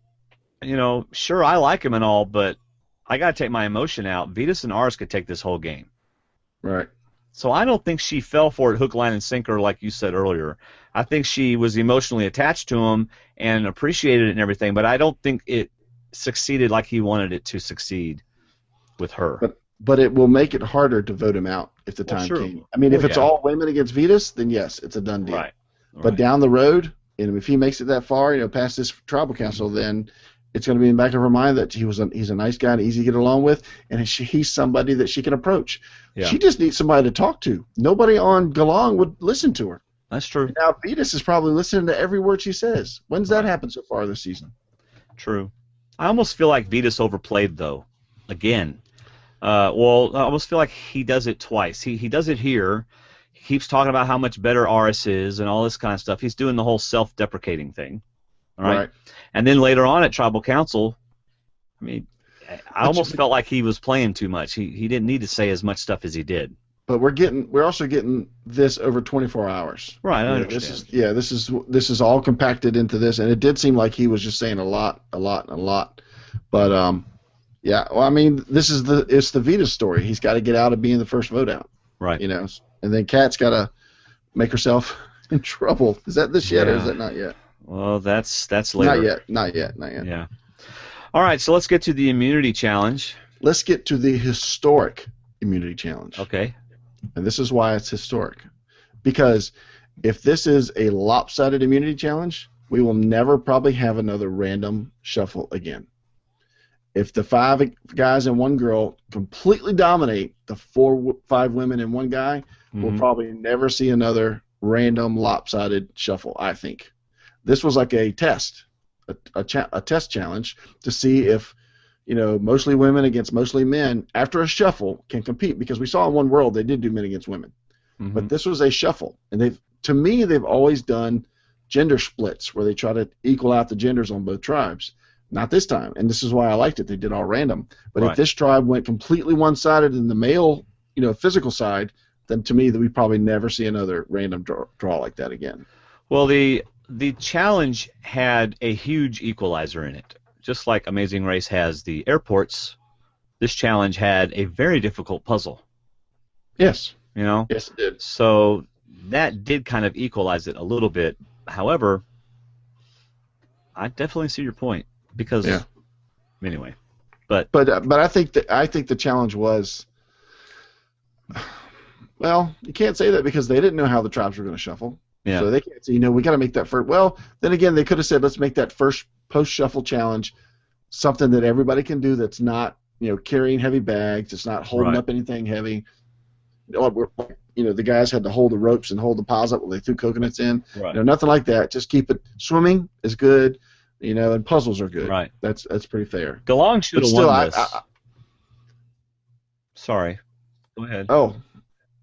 [SPEAKER 1] you know, sure I like him and all, but I got to take my emotion out. Vetus and Ars could take this whole game."
[SPEAKER 2] Right.
[SPEAKER 1] So I don't think she fell for it hook, line, and sinker like you said earlier. I think she was emotionally attached to him and appreciated it and everything, but I don't think it succeeded like he wanted it to succeed with her.
[SPEAKER 2] But it will make it harder to vote him out if the time came. I mean, if it's all women against Vetus, then yes, it's a done deal.
[SPEAKER 1] Right.
[SPEAKER 2] But down the road, and if he makes it that far, you know, past this tribal council, then it's going to be in the back of her mind that he's a nice guy and easy to get along with, and he's somebody that she can approach. Yeah. She just needs somebody to talk to. Nobody on Galong would listen to her.
[SPEAKER 1] That's true.
[SPEAKER 2] And now Vetus is probably listening to every word she says. When's that happened so far this season?
[SPEAKER 1] True. I almost feel like Vetus overplayed, though, again. Well, I almost feel like he does it twice. He does it here. He keeps talking about how much better Aris is and all this kind of stuff. He's doing the whole self-deprecating thing. All right? And then later on at Tribal Council, I mean, I almost felt like he was playing too much. He didn't need to say as much stuff as he did.
[SPEAKER 2] But we're also getting this over 24 hours.
[SPEAKER 1] Right, I understand.
[SPEAKER 2] This is all compacted into this, and it did seem like he was just saying a lot. But yeah, well, I mean, it's the Vetus story. He's got to get out of being the first vote out.
[SPEAKER 1] Right.
[SPEAKER 2] You know, and then Kat's got to make herself in trouble. Is that this yet, or is that not yet?
[SPEAKER 1] Well, that's later.
[SPEAKER 2] Not yet.
[SPEAKER 1] Yeah. All right, so let's get to the immunity challenge.
[SPEAKER 2] Let's get to the historic immunity challenge.
[SPEAKER 1] Okay.
[SPEAKER 2] And this is why it's historic. Because if this is a lopsided immunity challenge, we will never probably have another random shuffle again. If the 5 guys and 1 girl completely dominate the 5 women and 1 guy, we'll probably never see another random lopsided shuffle, I think. This was like a test, a test challenge to see if, you know, mostly women against mostly men after a shuffle can compete, because we saw in One World they did do men against women. But this was a shuffle, and they've always done gender splits where they try to equal out the genders on both tribes. Not this time, and this is why I liked it. They did all random. But if this tribe went completely one-sided in the male, you know, physical side, then to me that we probably never see another random draw like that again.
[SPEAKER 1] Well, the challenge had a huge equalizer in it. Just like Amazing Race has the airports, this challenge had a very difficult puzzle.
[SPEAKER 2] Yes.
[SPEAKER 1] You know?
[SPEAKER 2] Yes, it did.
[SPEAKER 1] So that did kind of equalize it a little bit. However, I definitely see your point. Because anyway, but
[SPEAKER 2] I think the challenge was, well, you can't say that because they didn't know how the tribes were going to shuffle.
[SPEAKER 1] Yeah.
[SPEAKER 2] So they can't say, you know, we got to make that first. Well, then again, they could have said, let's make that first post shuffle challenge something that everybody can do. That's not, you know, carrying heavy bags. It's not holding up anything heavy. You know, the guys had to hold the ropes and hold the piles up while they threw coconuts in.
[SPEAKER 1] Right.
[SPEAKER 2] You know, nothing like that. Just keep it. Swimming is good. You know, and puzzles are good.
[SPEAKER 1] Right.
[SPEAKER 2] That's pretty fair.
[SPEAKER 1] Galong should have won this. Sorry. Go ahead.
[SPEAKER 2] Oh,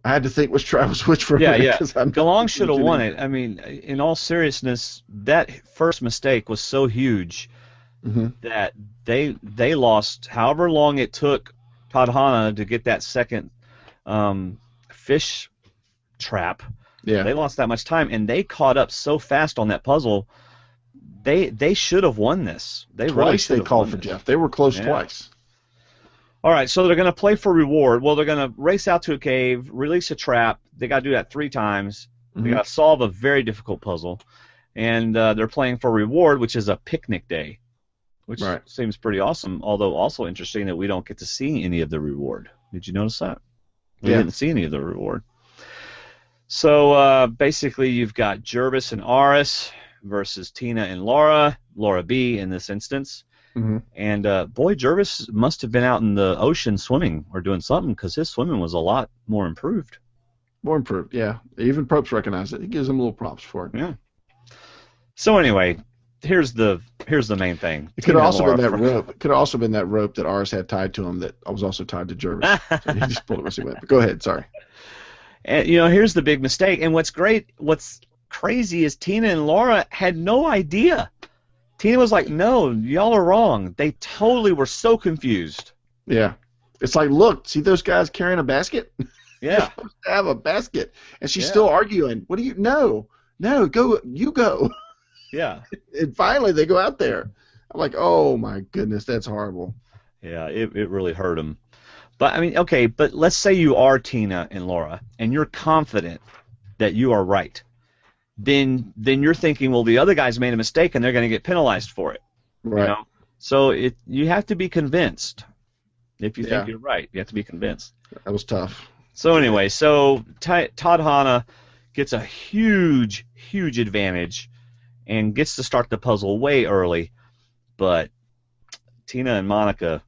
[SPEAKER 2] I had to think which tribe was which for a minute.
[SPEAKER 1] Galong should have won it. I mean, in all seriousness, that first mistake was so huge that they lost however long it took Tadhana to get that second fish trap. Yeah. They lost that much time, and they caught up so fast on that puzzle. They should have won this. They
[SPEAKER 2] twice
[SPEAKER 1] really should
[SPEAKER 2] they
[SPEAKER 1] have
[SPEAKER 2] called
[SPEAKER 1] won
[SPEAKER 2] for
[SPEAKER 1] this.
[SPEAKER 2] Jeff. They were close twice.
[SPEAKER 1] All right, so they're going to play for reward. Well, they're going to race out to a cave, release a trap. They got to do that 3 times. They got to solve a very difficult puzzle, and they're playing for reward, which is a picnic day, which seems pretty awesome. Although also interesting that we don't get to see any of the reward. Did you notice that? We didn't see any of the reward. So basically, you've got Jervis and Aris versus Tina and Laura B in this instance. And boy, Jervis must have been out in the ocean swimming or doing something, because his swimming was a lot more improved.
[SPEAKER 2] More improved, yeah. Even Probst recognized it. He gives him a little props for it.
[SPEAKER 1] Yeah. So anyway, here's the main thing.
[SPEAKER 2] It could have also been that rope. It could have also been that rope that Aris had tied to him that was also tied to Jervis. So he just pulled it as he went. But go ahead, sorry.
[SPEAKER 1] And here's the big mistake. And what's crazy is Tina and Laura had no idea. Tina was like, "No, y'all are wrong." They totally were so confused.
[SPEAKER 2] Yeah. It's like, look, see those guys carrying a basket?
[SPEAKER 1] Yeah.
[SPEAKER 2] You're supposed to have a basket. And she's still arguing. What do you No, go, you go.
[SPEAKER 1] Yeah.
[SPEAKER 2] And finally they go out there. I'm like, oh my goodness, that's horrible.
[SPEAKER 1] Yeah, it really hurt them. But I mean, okay, but let's say you are Tina and Laura, and you're confident that you are right. Then you're thinking, well, the other guys made a mistake and they're going to get penalized for it.
[SPEAKER 2] Right.
[SPEAKER 1] So you have to be convinced. If you think you're right, you have to be convinced.
[SPEAKER 2] That was tough.
[SPEAKER 1] So anyway, Todd Hanna gets a huge, huge advantage and gets to start the puzzle way early, but Tina and Monica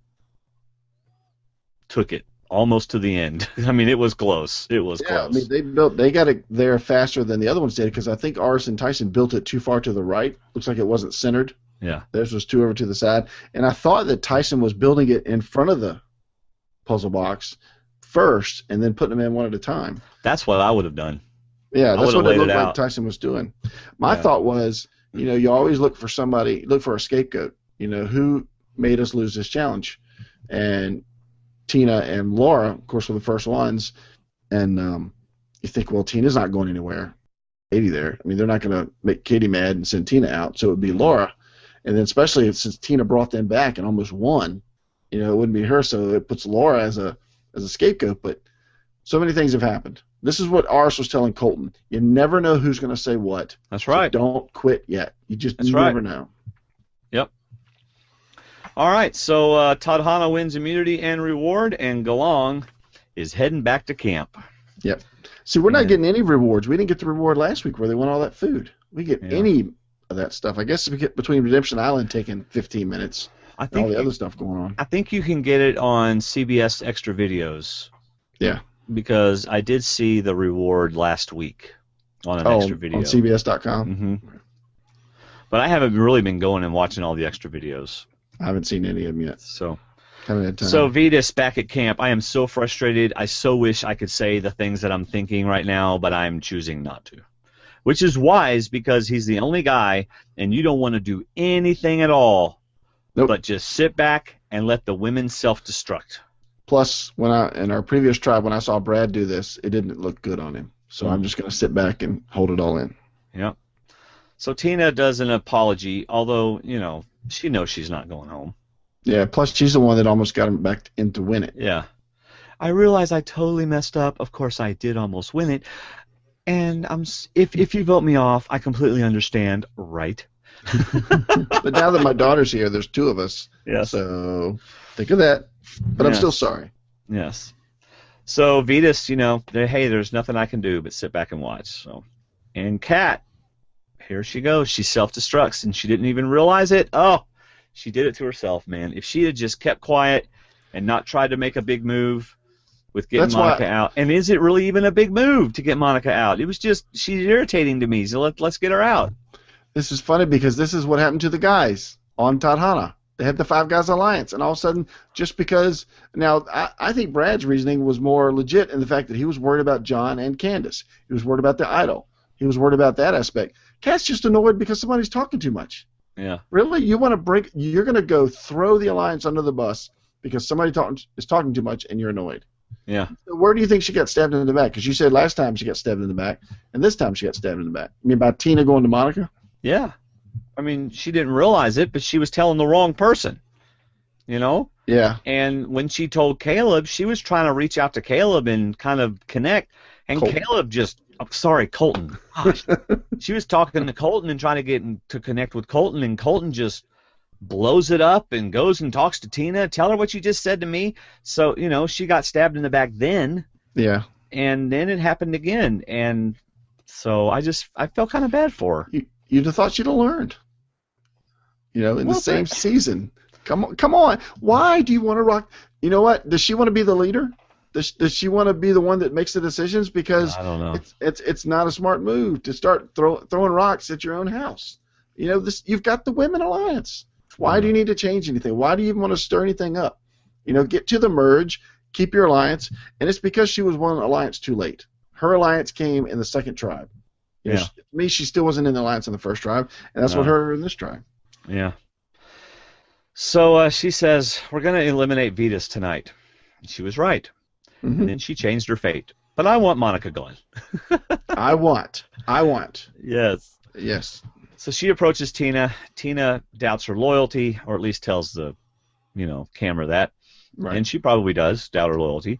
[SPEAKER 1] took it almost to the end. I mean, it was close. It was close.
[SPEAKER 2] I mean, they got it there faster than the other ones did, because I think Aris and Tyson built it too far to the right. Looks like it wasn't centered.
[SPEAKER 1] Yeah.
[SPEAKER 2] Theirs was too over to the side. And I thought that Tyson was building it in front of the puzzle box first and then putting them in one at a time.
[SPEAKER 1] That's what I would have done.
[SPEAKER 2] Yeah, that's what it looked like Tyson was doing. My thought was, you always look for a scapegoat. Who made us lose this challenge? And Tina and Laura, of course, were the first ones. And you think, well, Tina's not going anywhere. Katie there. I mean, they're not going to make Katie mad and send Tina out, so it would be Laura. And then especially since Tina brought them back and almost won, it wouldn't be her, so it puts Laura as a scapegoat. But so many things have happened. This is what Aris was telling Colton. You never know who's going to say what.
[SPEAKER 1] That's right.
[SPEAKER 2] So don't quit yet. You just never know.
[SPEAKER 1] Yep. All right, so Todd Hanna wins immunity and reward, and Galong is heading back to camp.
[SPEAKER 2] Yep. See, we're not getting any rewards. We didn't get the reward last week where they won all that food. We get any of that stuff. I guess we get between Redemption Island taking 15 minutes. I think all the other stuff going on.
[SPEAKER 1] I think you can get it on CBS Extra Videos.
[SPEAKER 2] Yeah.
[SPEAKER 1] Because I did see the reward last week on an extra video.
[SPEAKER 2] On CBS.com?
[SPEAKER 1] Mm-hmm. But I haven't really been going and watching all the extra videos.
[SPEAKER 2] I haven't seen any of them yet.
[SPEAKER 1] So,
[SPEAKER 2] haven't had time.
[SPEAKER 1] So Vetus back at camp. I am so frustrated. I so wish I could say the things that I'm thinking right now, but I'm choosing not to. Which is wise, because he's the only guy, and you don't want to do anything at all, but just sit back and let the women self-destruct.
[SPEAKER 2] Plus, in our previous tribe, when I saw Brad do this, it didn't look good on him. So I'm just going to sit back and hold it all in.
[SPEAKER 1] Yep. So Tina does an apology, although, she knows she's not going home.
[SPEAKER 2] Yeah, plus she's the one that almost got him back in to win it.
[SPEAKER 1] Yeah. I realize I totally messed up. Of course, I did almost win it. And if you vote me off, I completely understand, right?
[SPEAKER 2] But now that my daughter's here, there's 2 of us.
[SPEAKER 1] Yeah.
[SPEAKER 2] So think of that. But I'm still sorry.
[SPEAKER 1] Yes. So Vetus, hey, there's nothing I can do but sit back and watch. So, and Kat, here she goes. She self-destructs, and she didn't even realize it. Oh, she did it to herself, man. If she had just kept quiet and not tried to make a big move with getting Monica out, and is it really even a big move to get Monica out? It was just, she's irritating to me, so let's get her out.
[SPEAKER 2] This is funny because this is what happened to the guys on Todd Hanna. They had the 5 Guys Alliance, and all of a sudden, just because now I think Brad's reasoning was more legit in the fact that he was worried about John and Candace. He was worried about the idol. He was worried about that aspect. Kat's just annoyed because somebody's talking too much.
[SPEAKER 1] Yeah.
[SPEAKER 2] Really? You want to you're going to go throw the Alliance under the bus because somebody is talking too much and you're annoyed.
[SPEAKER 1] Yeah.
[SPEAKER 2] So where do you think she got stabbed in the back? Because you said last time she got stabbed in the back, and this time she got stabbed in the back. I mean, by Tina going to Monica?
[SPEAKER 1] Yeah. I mean, she didn't realize it, but she was telling the wrong person.
[SPEAKER 2] Yeah, Yeah.
[SPEAKER 1] And when she told Caleb, she was trying to reach out to Caleb and kind of connect. And
[SPEAKER 2] Colton.
[SPEAKER 1] Caleb just, Colton. Gosh. She was talking to Colton and trying to get to connect with Colton, and Colton just blows it up and goes and talks to Tina. Tell her what you just said to me. So, she got stabbed in the back then.
[SPEAKER 2] Yeah.
[SPEAKER 1] And then it happened again. And so I felt kind of bad for her.
[SPEAKER 2] You'd have thought she'd have learned. In the same season. Come on. Why do you want to rock? You know what? Does she want to be the leader? Does she want to be the one that makes the decisions? Because
[SPEAKER 1] I don't know.
[SPEAKER 2] It's not a smart move to start throwing rocks at your own house. You've got the Women Alliance. Why do you need to change anything? Why do you even want to stir anything up? Get to the merge, keep your alliance, and it's because she was one alliance too late. Her alliance came in the second tribe. To me, she still wasn't in the alliance in the first tribe, and that's what hurt her in this tribe.
[SPEAKER 1] Yeah. So she says, we're going to eliminate Vetus tonight. And she was right. Mm-hmm. And then she changed her fate. But I want Monica gone.
[SPEAKER 2] I want.
[SPEAKER 1] Yes.
[SPEAKER 2] Yes.
[SPEAKER 1] So she approaches Tina. Tina doubts her loyalty, or at least tells the, camera that.
[SPEAKER 2] Right.
[SPEAKER 1] And she probably does doubt her loyalty,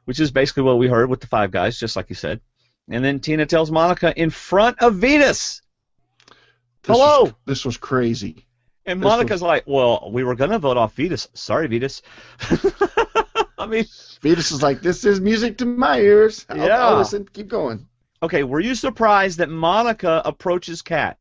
[SPEAKER 1] which is basically what we heard with the five guys, just like you said. And then Tina tells Monica in front of Vetus. Hello.
[SPEAKER 2] This was crazy.
[SPEAKER 1] And Monica's like, well, we were going to vote off Vetus. Sorry, Vetus. I mean,
[SPEAKER 2] Vetus is like, this is music to my ears. I'll listen. Keep going.
[SPEAKER 1] Okay, were you surprised that Monica approaches Kat?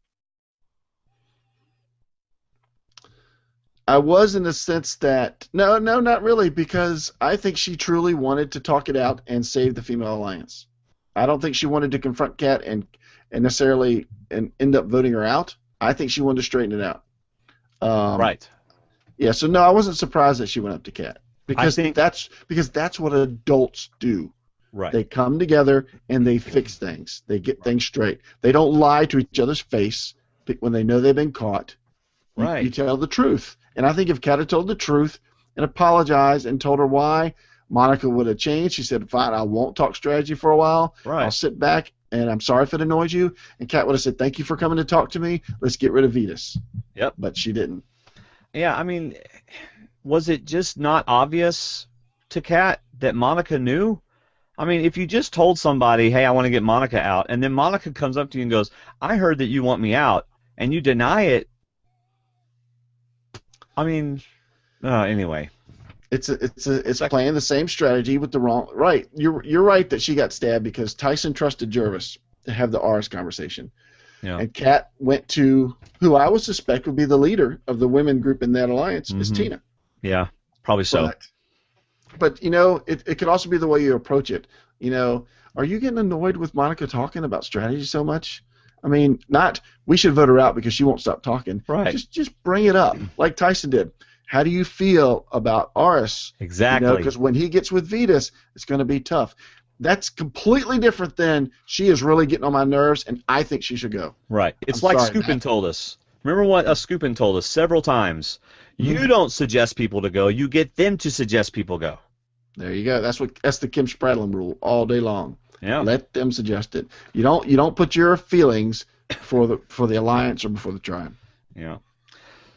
[SPEAKER 2] I was, in the sense that, no, not really, because I think she truly wanted to talk it out and save the female alliance. I don't think she wanted to confront Kat and necessarily end up voting her out. I think she wanted to straighten it out.
[SPEAKER 1] Right.
[SPEAKER 2] Yeah. So no, I wasn't surprised that she went up to Kat, because that's what adults do.
[SPEAKER 1] Right.
[SPEAKER 2] They come together and they fix things. They get things straight. They don't lie to each other's face when they know they've been caught.
[SPEAKER 1] Right.
[SPEAKER 2] You tell the truth. And I think if Kat had told the truth and apologized and told her why, Monica would have changed. She said, fine, I won't talk strategy for a while.
[SPEAKER 1] Right.
[SPEAKER 2] I'll sit back, and I'm sorry if it annoys you. And Kat would have said, thank you for coming to talk to me. Let's get rid of Vetus.
[SPEAKER 1] Yep.
[SPEAKER 2] But she didn't.
[SPEAKER 1] Yeah, I mean, was it just not obvious to Kat that Monica knew? I mean, if you just told somebody, hey, I want to get Monica out, and then Monica comes up to you and goes, I heard that you want me out, and you deny it, I mean, anyway.
[SPEAKER 2] It's playing the same strategy with the wrong. Right. You're right that she got stabbed because Tyson trusted Jervis to have the Aris conversation.
[SPEAKER 1] Yeah.
[SPEAKER 2] And Kat went to who I would suspect would be the leader of the women group in that alliance, is Tina.
[SPEAKER 1] Yeah, probably so.
[SPEAKER 2] But it could also be the way you approach it. Are you getting annoyed with Monica talking about strategy so much? I mean, not we should vote her out because she won't stop talking.
[SPEAKER 1] Right.
[SPEAKER 2] Just bring it up like Tyson did. How do you feel about Aris?
[SPEAKER 1] Exactly.
[SPEAKER 2] Because when he gets with Vetus, it's going to be tough. That's completely different than she is really getting on my nerves, and I think she should go.
[SPEAKER 1] Right. It's like Scoopin told us. Remember what Scoopin told us several times? You don't suggest people to go. You get them to suggest people go.
[SPEAKER 2] There you go. That's the Kim Spradlin rule all day long.
[SPEAKER 1] Yeah.
[SPEAKER 2] Let them suggest it. You don't put your feelings for the alliance or before the tribe.
[SPEAKER 1] Yeah.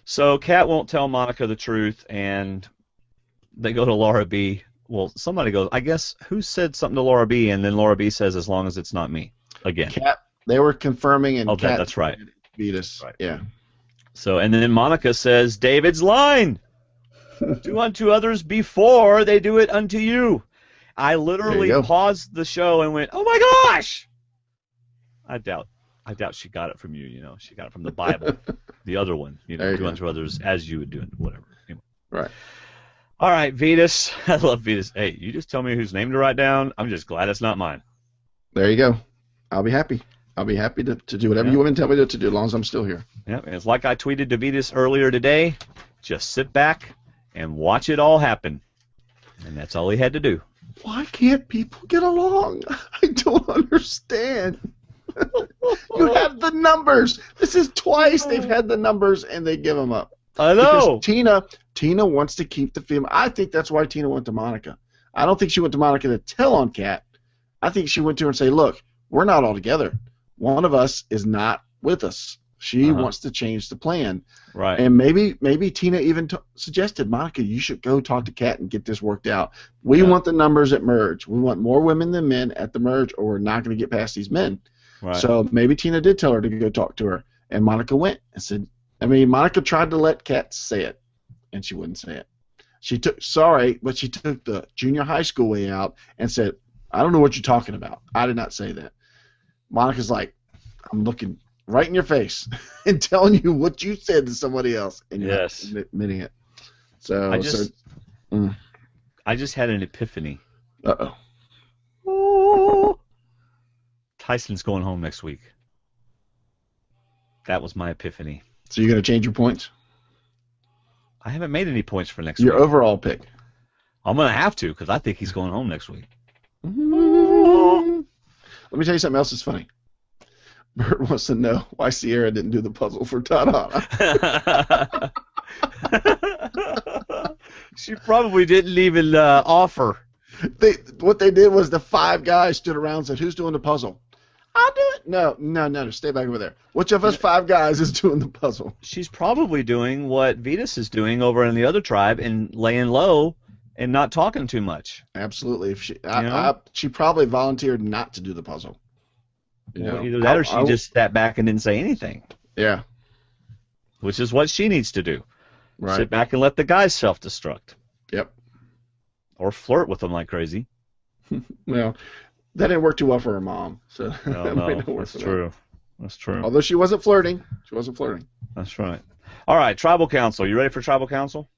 [SPEAKER 1] So Kat won't tell Monica the truth, and they go to Laura B. Well, somebody goes, I guess, who said something to Laura B? And then Laura B says, as long as it's not me. Again.
[SPEAKER 2] Kat, they were confirming, and Kat.
[SPEAKER 1] That's right.
[SPEAKER 2] Vetus.
[SPEAKER 1] Right.
[SPEAKER 2] Yeah.
[SPEAKER 1] So, and then Monica says, David's line. Do unto others before they do it unto you. I literally paused the show and went, oh my gosh! I doubt she got it from you, She got it from the Bible. The other one, do unto others as you would do it, whatever. Anyway.
[SPEAKER 2] Right.
[SPEAKER 1] All right, Vetus. I love Vetus. Hey, you just tell me whose name to write down. I'm just glad it's not mine.
[SPEAKER 2] There you go. I'll be happy. I'll be happy to do whatever you women tell me to do as long as I'm still here.
[SPEAKER 1] Yeah, it's like I tweeted to Vetus earlier today. Just sit back and watch it all happen. And that's all he had to do.
[SPEAKER 2] Why can't people get along? I don't understand. You have the numbers. This is twice they've had the numbers and they give them up.
[SPEAKER 1] I know.
[SPEAKER 2] Because Tina wants to keep the female. I think that's why Tina went to Monica. I don't think she went to Monica to tell on Kat. I think she went to her and say, look, we're not all together. One of us is not with us. She wants to change the plan.
[SPEAKER 1] Right.
[SPEAKER 2] And maybe Tina even suggested, Monica, you should go talk to Kat and get this worked out. We want the numbers at merge. We want more women than men at the merge, or we're not going to get past these men.
[SPEAKER 1] Right.
[SPEAKER 2] So maybe Tina did tell her to go talk to her, and Monica went and said, Monica tried to let Kat say it, and she wouldn't say it. She took the junior high school way out and said, I don't know what you're talking about. I did not say that. Monica's like, I'm looking right in your face and telling you what you said to somebody else, and you're not admitting it. So
[SPEAKER 1] I just had an epiphany.
[SPEAKER 2] Uh-oh.
[SPEAKER 1] Tyson's going home next week. That was my epiphany.
[SPEAKER 2] So you're going to change your points?
[SPEAKER 1] I haven't made any points for next week.
[SPEAKER 2] Your overall pick?
[SPEAKER 1] I'm going to have to, because I think he's going home next week.
[SPEAKER 2] Let me tell you something else that's funny. Bert wants to know why Sierra didn't do the puzzle for Tadana.
[SPEAKER 1] She probably didn't even offer.
[SPEAKER 2] What they did was the 5 guys stood around and said, who's doing the puzzle? I'll do it. No, stay back over there. Which of us 5 guys is doing the puzzle?
[SPEAKER 1] She's probably doing what Vetus is doing over in the other tribe and laying low and not talking too much.
[SPEAKER 2] Absolutely. If she probably volunteered not to do the puzzle.
[SPEAKER 1] Either that or she just sat back and didn't say anything.
[SPEAKER 2] Yeah.
[SPEAKER 1] Which is what she needs to do.
[SPEAKER 2] Right.
[SPEAKER 1] Sit back and let the guys self-destruct.
[SPEAKER 2] Yep.
[SPEAKER 1] Or flirt with them like crazy.
[SPEAKER 2] Well, that didn't work too well for her mom. So
[SPEAKER 1] no, that's true. That's true.
[SPEAKER 2] Although she wasn't flirting.
[SPEAKER 1] That's right. All right, Tribal Council. You ready for Tribal Council?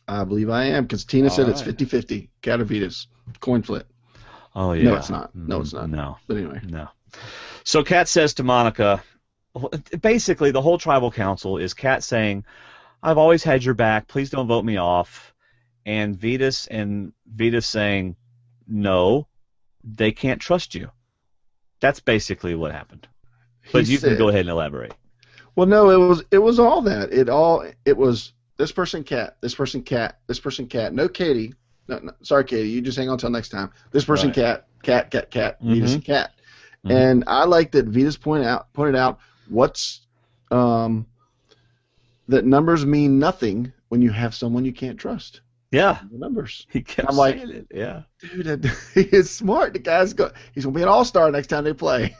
[SPEAKER 2] I believe I am, because Tina said it's 50-50. Kat or Vetus. Coin flip.
[SPEAKER 1] Oh, yeah.
[SPEAKER 2] No, it's not.
[SPEAKER 1] No.
[SPEAKER 2] But anyway.
[SPEAKER 1] No. So Kat says to Monica, basically the whole Tribal Council is Kat saying, I've always had your back. Please don't vote me off. And Vetus saying, no, they can't trust you. That's basically what happened. But you can go ahead and elaborate.
[SPEAKER 2] Well, no, it was all that. It was this person Kat, this person Kat, this person Kat. No Katie. No, sorry, Katie. You just hang on till next time. This person Kat, Vetus and Kat. Mm-hmm. And I like that Vetus pointed out what's that numbers mean nothing when you have someone you can't trust.
[SPEAKER 1] Yeah,
[SPEAKER 2] the numbers.
[SPEAKER 1] He kept saying it. Yeah,
[SPEAKER 2] dude, he is smart. The guy's he's gonna be an all-star next time they play.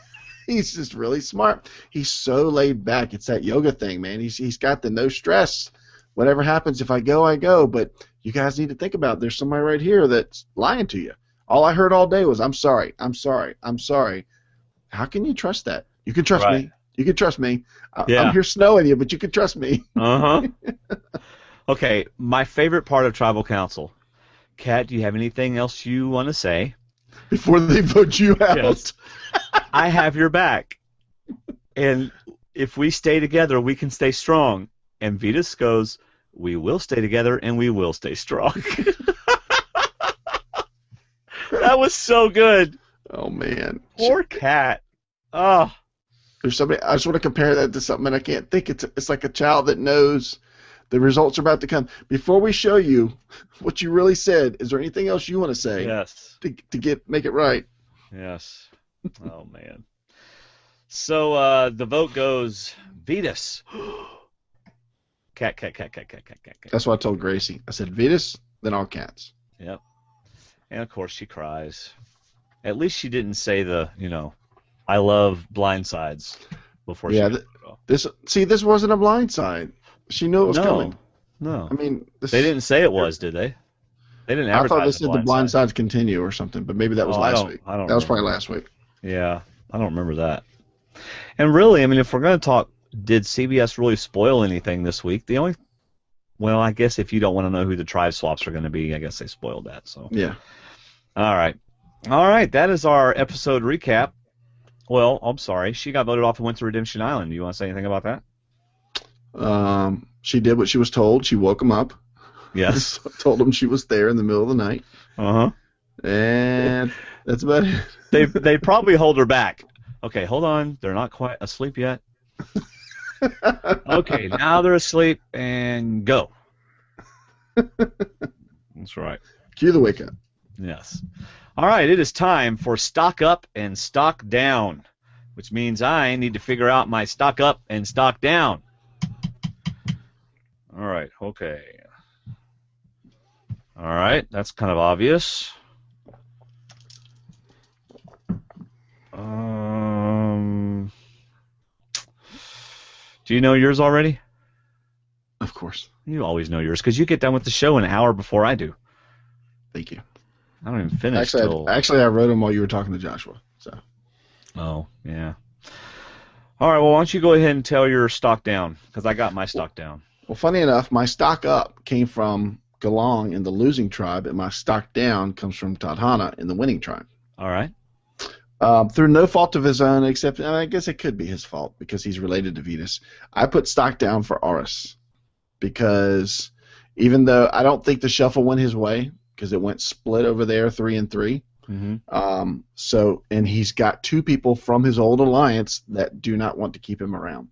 [SPEAKER 2] He's just really smart. He's so laid back. It's that yoga thing, man. He's got the no stress. Whatever happens, if I go, I go. But you guys need to think about there's somebody right here that's lying to you. All I heard all day was, I'm sorry, I'm sorry, I'm sorry. How can you trust that? You can trust me. You can trust me. I'm here snowing you, but you can trust me.
[SPEAKER 1] Okay, my favorite part of Tribal Council. Kat, do you have anything else you want to say?
[SPEAKER 2] Before they vote you out.
[SPEAKER 1] Yes. I have your back. And if we stay together, we can stay strong. And Vetus goes, we will stay together and we will stay strong. That was so good.
[SPEAKER 2] Oh, man.
[SPEAKER 1] Poor Kat. Oh.
[SPEAKER 2] There's somebody. I just want to compare that to something, and I can't think. It's like a child that knows the results are about to come. Before we show you what you really said, is there anything else you want to say?
[SPEAKER 1] Yes.
[SPEAKER 2] To make it right.
[SPEAKER 1] Yes. Oh, man. So the vote goes Vetus. Kat.
[SPEAKER 2] That's what I told Gracie. I said Vetus, then all cats.
[SPEAKER 1] Yep. And of course she cries. At least she didn't say I love blindsides before she
[SPEAKER 2] this wasn't a blindside. She knew it was coming.
[SPEAKER 1] No.
[SPEAKER 2] I mean,
[SPEAKER 1] they didn't say it was, did they? They didn't advertise.
[SPEAKER 2] I thought they said the blindsides continue or something, but maybe that was last week.
[SPEAKER 1] That
[SPEAKER 2] was probably last week.
[SPEAKER 1] Yeah, I don't remember that. And really, I mean, if we're going to talk, did CBS really spoil anything this week? Well, I guess if you don't want to know who the tribe swaps are going to be, I guess they spoiled that. So
[SPEAKER 2] yeah. All
[SPEAKER 1] right. That is our episode recap. Well, I'm sorry. She got voted off and went to Redemption Island. Do you want to say anything about that?
[SPEAKER 2] She did what she was told. She woke him up.
[SPEAKER 1] Yes.
[SPEAKER 2] Told him she was there in the middle of the night. And that's about it.
[SPEAKER 1] They probably hold her back. Okay, hold on. They're not quite asleep yet. Okay, now they're asleep and go. That's right.
[SPEAKER 2] Cue the wake up.
[SPEAKER 1] Yes. All right, it is time for Stock Up and Stock Down. which means I need to figure out my stock up and stock down. All right, okay. All right, that's kind of obvious. Do you know yours already?
[SPEAKER 2] Of course.
[SPEAKER 1] You always know yours because you get done with the show an hour before I do.
[SPEAKER 2] Thank you.
[SPEAKER 1] I don't even finish
[SPEAKER 2] Actually, I wrote them while you were talking to Joshua. So.
[SPEAKER 1] Oh, yeah. All right, well, why don't you go ahead and tell your stock down, because I got my stock down.
[SPEAKER 2] Well, funny enough, my stock up came from Galong in the losing tribe, and my stock down comes from Tadhana in the winning tribe.
[SPEAKER 1] All right.
[SPEAKER 2] Through no fault of his own, except, and I guess it could be his fault because he's related to Vetus, I put stock down for Aris because even though I don't think the shuffle went his way because it went split over there 3-3.
[SPEAKER 1] Mm-hmm.
[SPEAKER 2] And he's got two people from his old alliance that do not want to keep him around.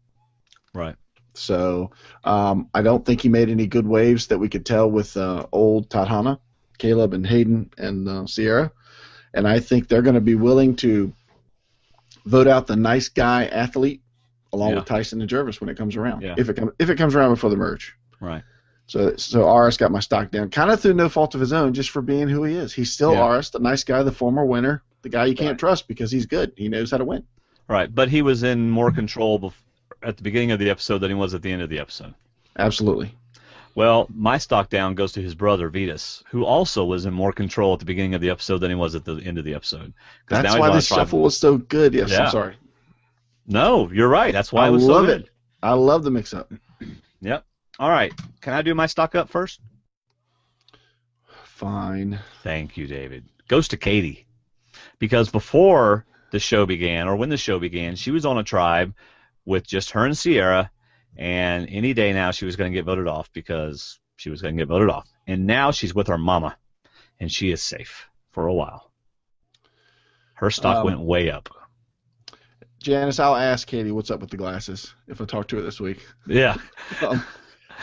[SPEAKER 1] Right.
[SPEAKER 2] So I don't think he made any good waves that we could tell with old Tadhana, Caleb and Hayden and Sierra. And I think they're going to be willing to vote out the nice guy athlete along with Tyson and Jervis when it comes around.
[SPEAKER 1] Yeah.
[SPEAKER 2] If it comes around before the merge.
[SPEAKER 1] Right.
[SPEAKER 2] So Aris got my stock down, kind of through no fault of his own, just for being who he is. He's still Aris, the nice guy, the former winner, the guy you can't trust because he's good. He knows how to win.
[SPEAKER 1] Right, but he was in more control at the beginning of the episode than he was at the end of the episode.
[SPEAKER 2] Absolutely.
[SPEAKER 1] Well, my stock down goes to his brother, Vetus, who also was in more control at the beginning of the episode than he was at the end of the episode.
[SPEAKER 2] That's why this shuffle was so good. Yes, I'm sorry.
[SPEAKER 1] No, you're right. That's why it was so good.
[SPEAKER 2] I love the mix-up.
[SPEAKER 1] Yep. All right. Can I do my stock up first?
[SPEAKER 2] Fine.
[SPEAKER 1] Thank you, David. Goes to Katie. Because before the show began, or when the show began, she was on a tribe with just her and Sierra, and any day now she was going to get voted off because she was going to get voted off. And now she's with her mama, and she is safe for a while. Her stock went way up.
[SPEAKER 2] Janice, I'll ask Katie what's up with the glasses if I talk to her this week.
[SPEAKER 1] Yeah.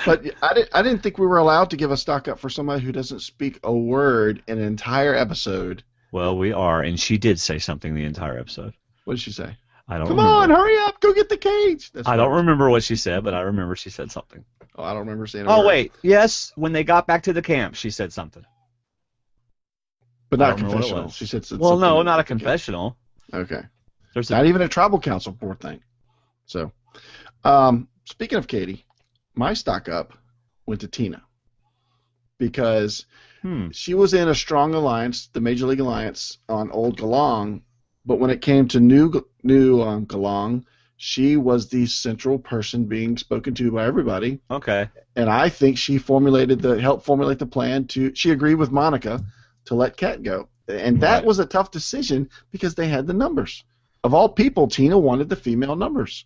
[SPEAKER 2] But I didn't think we were allowed to give a stock up for somebody who doesn't speak a word in an entire episode.
[SPEAKER 1] Well, we are, and she did say something the entire episode.
[SPEAKER 2] What did she say?
[SPEAKER 1] I don't
[SPEAKER 2] Come
[SPEAKER 1] remember.
[SPEAKER 2] on, hurry up, go get the cage.
[SPEAKER 1] I don't remember what she said, but I remember she said something.
[SPEAKER 2] Oh, I don't remember saying a word.
[SPEAKER 1] Oh, wait. Yes, when they got back to the camp, she said something.
[SPEAKER 2] But not a confessional. She said something.
[SPEAKER 1] Well, no, not a confessional.
[SPEAKER 2] Okay. Not even a tribal council, poor thing. So, speaking of Katie, my stock up went to Tina because she was in a strong alliance, the Major League Alliance, on Old Galong, but when it came to new Galong, she was the central person being spoken to by everybody.
[SPEAKER 1] Okay.
[SPEAKER 2] And I think she helped formulate the plan she agreed with Monica to let Kat go. And that was a tough decision because they had the numbers. Of all people, Tina wanted the female numbers.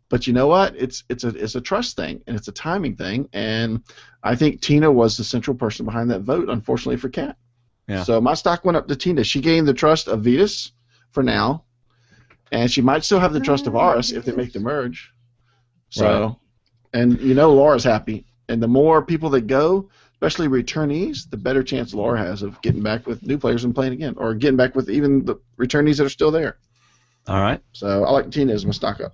[SPEAKER 2] But you know what? It's a trust thing, and it's a timing thing, and I think Tina was the central person behind that vote, unfortunately for Kat.
[SPEAKER 1] Yeah.
[SPEAKER 2] So my stock went up to Tina. She gained the trust of Vetus for now, and she might still have the trust of Aris if they make the merge. So, and Laura's happy. And the more people that go, especially returnees, the better chance Laura has of getting back with new players and playing again, or getting back with even the returnees that are still there.
[SPEAKER 1] All right.
[SPEAKER 2] So I like Tina as my stock up.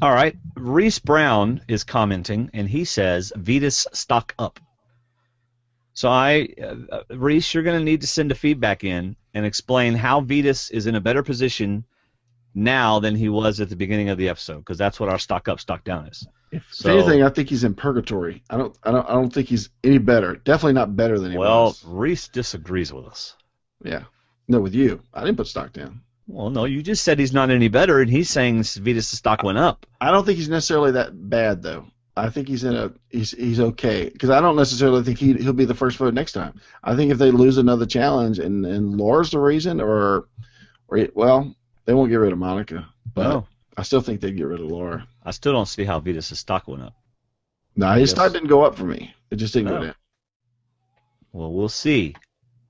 [SPEAKER 1] All right. Reese Brown is commenting, and he says, Vetus stock up. So Reese, you're going to need to send a feedback in and explain how Vetus is in a better position now than he was at the beginning of the episode, because that's what our stock up, stock down is.
[SPEAKER 2] If anything, I think he's in purgatory. I don't think he's any better. Definitely not better than he was.
[SPEAKER 1] Well, Reese disagrees with us.
[SPEAKER 2] Yeah. No, with you. I didn't put stock down.
[SPEAKER 1] Well, no, you just said he's not any better, and he's saying Vetus' stock went up.
[SPEAKER 2] I don't think he's necessarily that bad, though. I think he's okay, because I don't necessarily think he'll be the first vote next time. I think if they lose another challenge and Laura's the reason, or they won't get rid of Monica, but I still think they'd get rid of Laura.
[SPEAKER 1] I still don't see how Vetus' stock went up.
[SPEAKER 2] No, his stock didn't go up for me. It just didn't go down.
[SPEAKER 1] Well, we'll see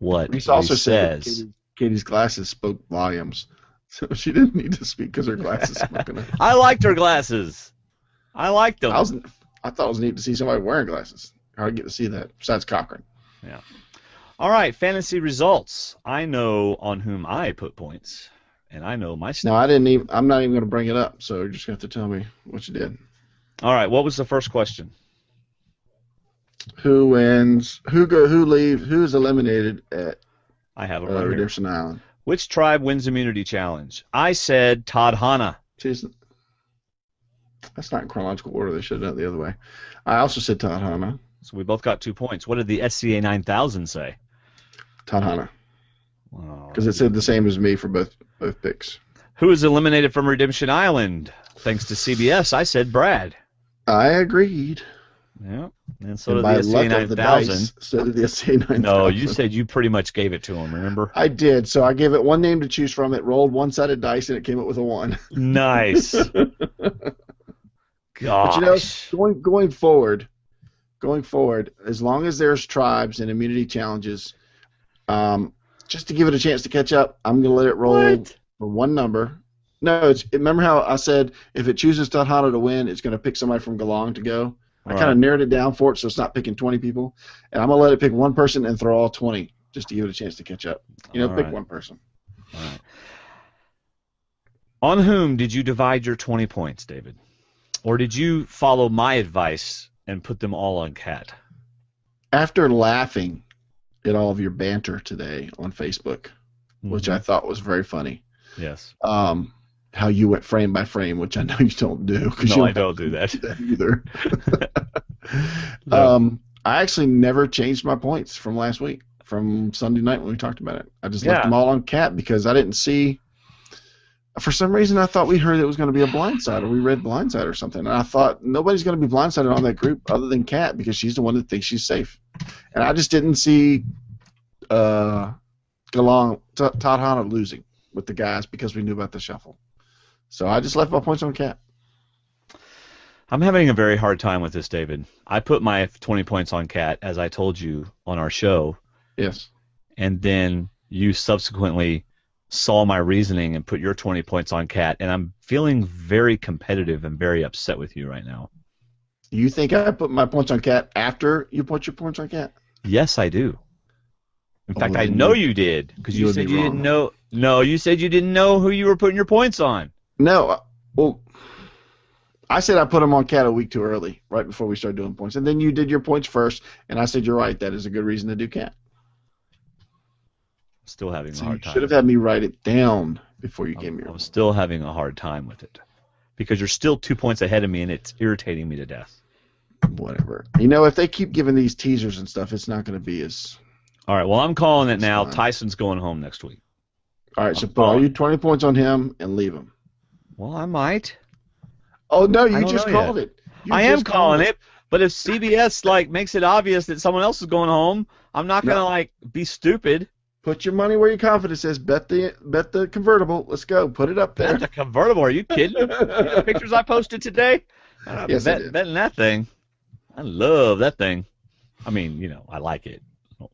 [SPEAKER 1] what
[SPEAKER 2] Reese also
[SPEAKER 1] says.
[SPEAKER 2] Said Katie's glasses spoke volumes, so she didn't need to speak because her glasses spoke enough.
[SPEAKER 1] I liked her glasses. I liked them.
[SPEAKER 2] I thought it was neat to see somebody wearing glasses. I get to see that, besides Cochran.
[SPEAKER 1] Yeah. All right, fantasy results. I know on whom I put points, and I know my stuff.
[SPEAKER 2] No, I'm not even going to bring it up, so you're just going to have to tell me what you did.
[SPEAKER 1] All right, what was the first question?
[SPEAKER 2] Who wins? Who leaves? Who is eliminated at
[SPEAKER 1] I have it right here.
[SPEAKER 2] Redemption Island?
[SPEAKER 1] Which tribe wins immunity challenge? I said Todd Hanna.
[SPEAKER 2] Jeez, that's not in chronological order. They should have done it the other way. I also said Todd Hanna.
[SPEAKER 1] So we both got 2 points. What did the SCA 9000 say?
[SPEAKER 2] Todd Hanna.
[SPEAKER 1] Oh,
[SPEAKER 2] Because it said the same as me for both picks.
[SPEAKER 1] Who was eliminated from Redemption Island? Thanks to CBS, I said Brad.
[SPEAKER 2] I agreed.
[SPEAKER 1] Yeah, and so
[SPEAKER 2] And
[SPEAKER 1] did
[SPEAKER 2] by
[SPEAKER 1] the SCA
[SPEAKER 2] luck of the
[SPEAKER 1] 9000.
[SPEAKER 2] dice, so did the SCA 9000.
[SPEAKER 1] No, you said you pretty much gave it to him, remember?
[SPEAKER 2] I did. So I gave it one name to choose from. It rolled one-sided dice, and it came up with a 1.
[SPEAKER 1] Nice. Gosh.
[SPEAKER 2] But going forward, as long as there's tribes and immunity challenges, just to give it a chance to catch up, I'm going to let it roll for one number. No, remember how I said if it chooses Todd Hanna to win, it's going to pick somebody from Geelong to go? I kind of narrowed it down for it so it's not picking 20 people. And I'm going to let it pick one person and throw all 20 just to give it a chance to catch up. Pick one person.
[SPEAKER 1] All right. On whom did you divide your 20 points, David? Or did you follow my advice and put them all on Kat?
[SPEAKER 2] After laughing at all of your banter today on Facebook, which I thought was very funny.
[SPEAKER 1] Yes.
[SPEAKER 2] How you went frame by frame, which I know you don't do.
[SPEAKER 1] No, I don't do that
[SPEAKER 2] either.
[SPEAKER 1] No.
[SPEAKER 2] I actually never changed my points from last week, from Sunday night when we talked about it. I just left them all on Kat because I didn't see. For some reason, I thought we heard it was going to be a blindside, or we read blindside or something. And I thought nobody's going to be blindsided on that group other than Kat because she's the one that thinks she's safe. And I just didn't see Todd Hanna losing with the guys because we knew about the shuffle. So I just left my points on Kat.
[SPEAKER 1] I'm having a very hard time with this, David. I put my 20 points on Kat, as I told you on our show.
[SPEAKER 2] Yes.
[SPEAKER 1] And then you subsequently saw my reasoning and put your 20 points on Kat, and I'm feeling very competitive and very upset with you right now.
[SPEAKER 2] You think I put my points on Kat after you put your points on Kat?
[SPEAKER 1] Yes, I do. In fact, I know you did, because you said you didn't know. No, you said you didn't know who you were putting your points on.
[SPEAKER 2] No, well, I said I put them on Kat a week too early, right before we started doing points. And then you did your points first, and I said, you're right, that is a good reason to do Kat.
[SPEAKER 1] Still having a hard time.
[SPEAKER 2] You should have had me write it down before you gave me your
[SPEAKER 1] I'm still having a hard time with it, because you're still 2 points ahead of me, and it's irritating me to death.
[SPEAKER 2] Whatever. If they keep giving these teasers and stuff, it's not going to be as...
[SPEAKER 1] All right, well, I'm calling it now.
[SPEAKER 2] Fine.
[SPEAKER 1] Tyson's going home next week.
[SPEAKER 2] All right, so put all your 20 points on him and leave him.
[SPEAKER 1] Well, I might.
[SPEAKER 2] Oh, no, you just called it.
[SPEAKER 1] I am calling it, but if CBS makes it obvious that someone else is going home, I'm not going to be stupid.
[SPEAKER 2] Put your money where your confidence is. Bet the convertible. Let's go. Put it up there.
[SPEAKER 1] Bet the convertible? Are you kidding? You know the pictures I posted today?
[SPEAKER 2] Yes, I did.
[SPEAKER 1] Betting that thing. I love that thing. I mean, I like it.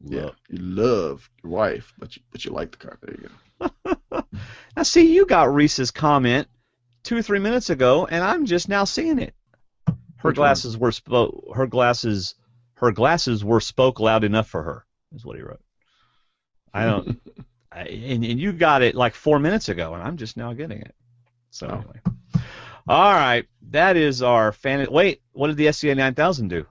[SPEAKER 2] Yeah, you love your wife, but you like the car. There you go.
[SPEAKER 1] Now, see, you got Reese's comment 2 or 3 minutes ago, and I'm just now seeing it. Her glasses were spoke loud enough for her, is what he wrote. I don't, and you got it like 4 minutes ago, and I'm just now getting it. So anyway, all right, that is our fan. Wait, what did the SCA 9000 do?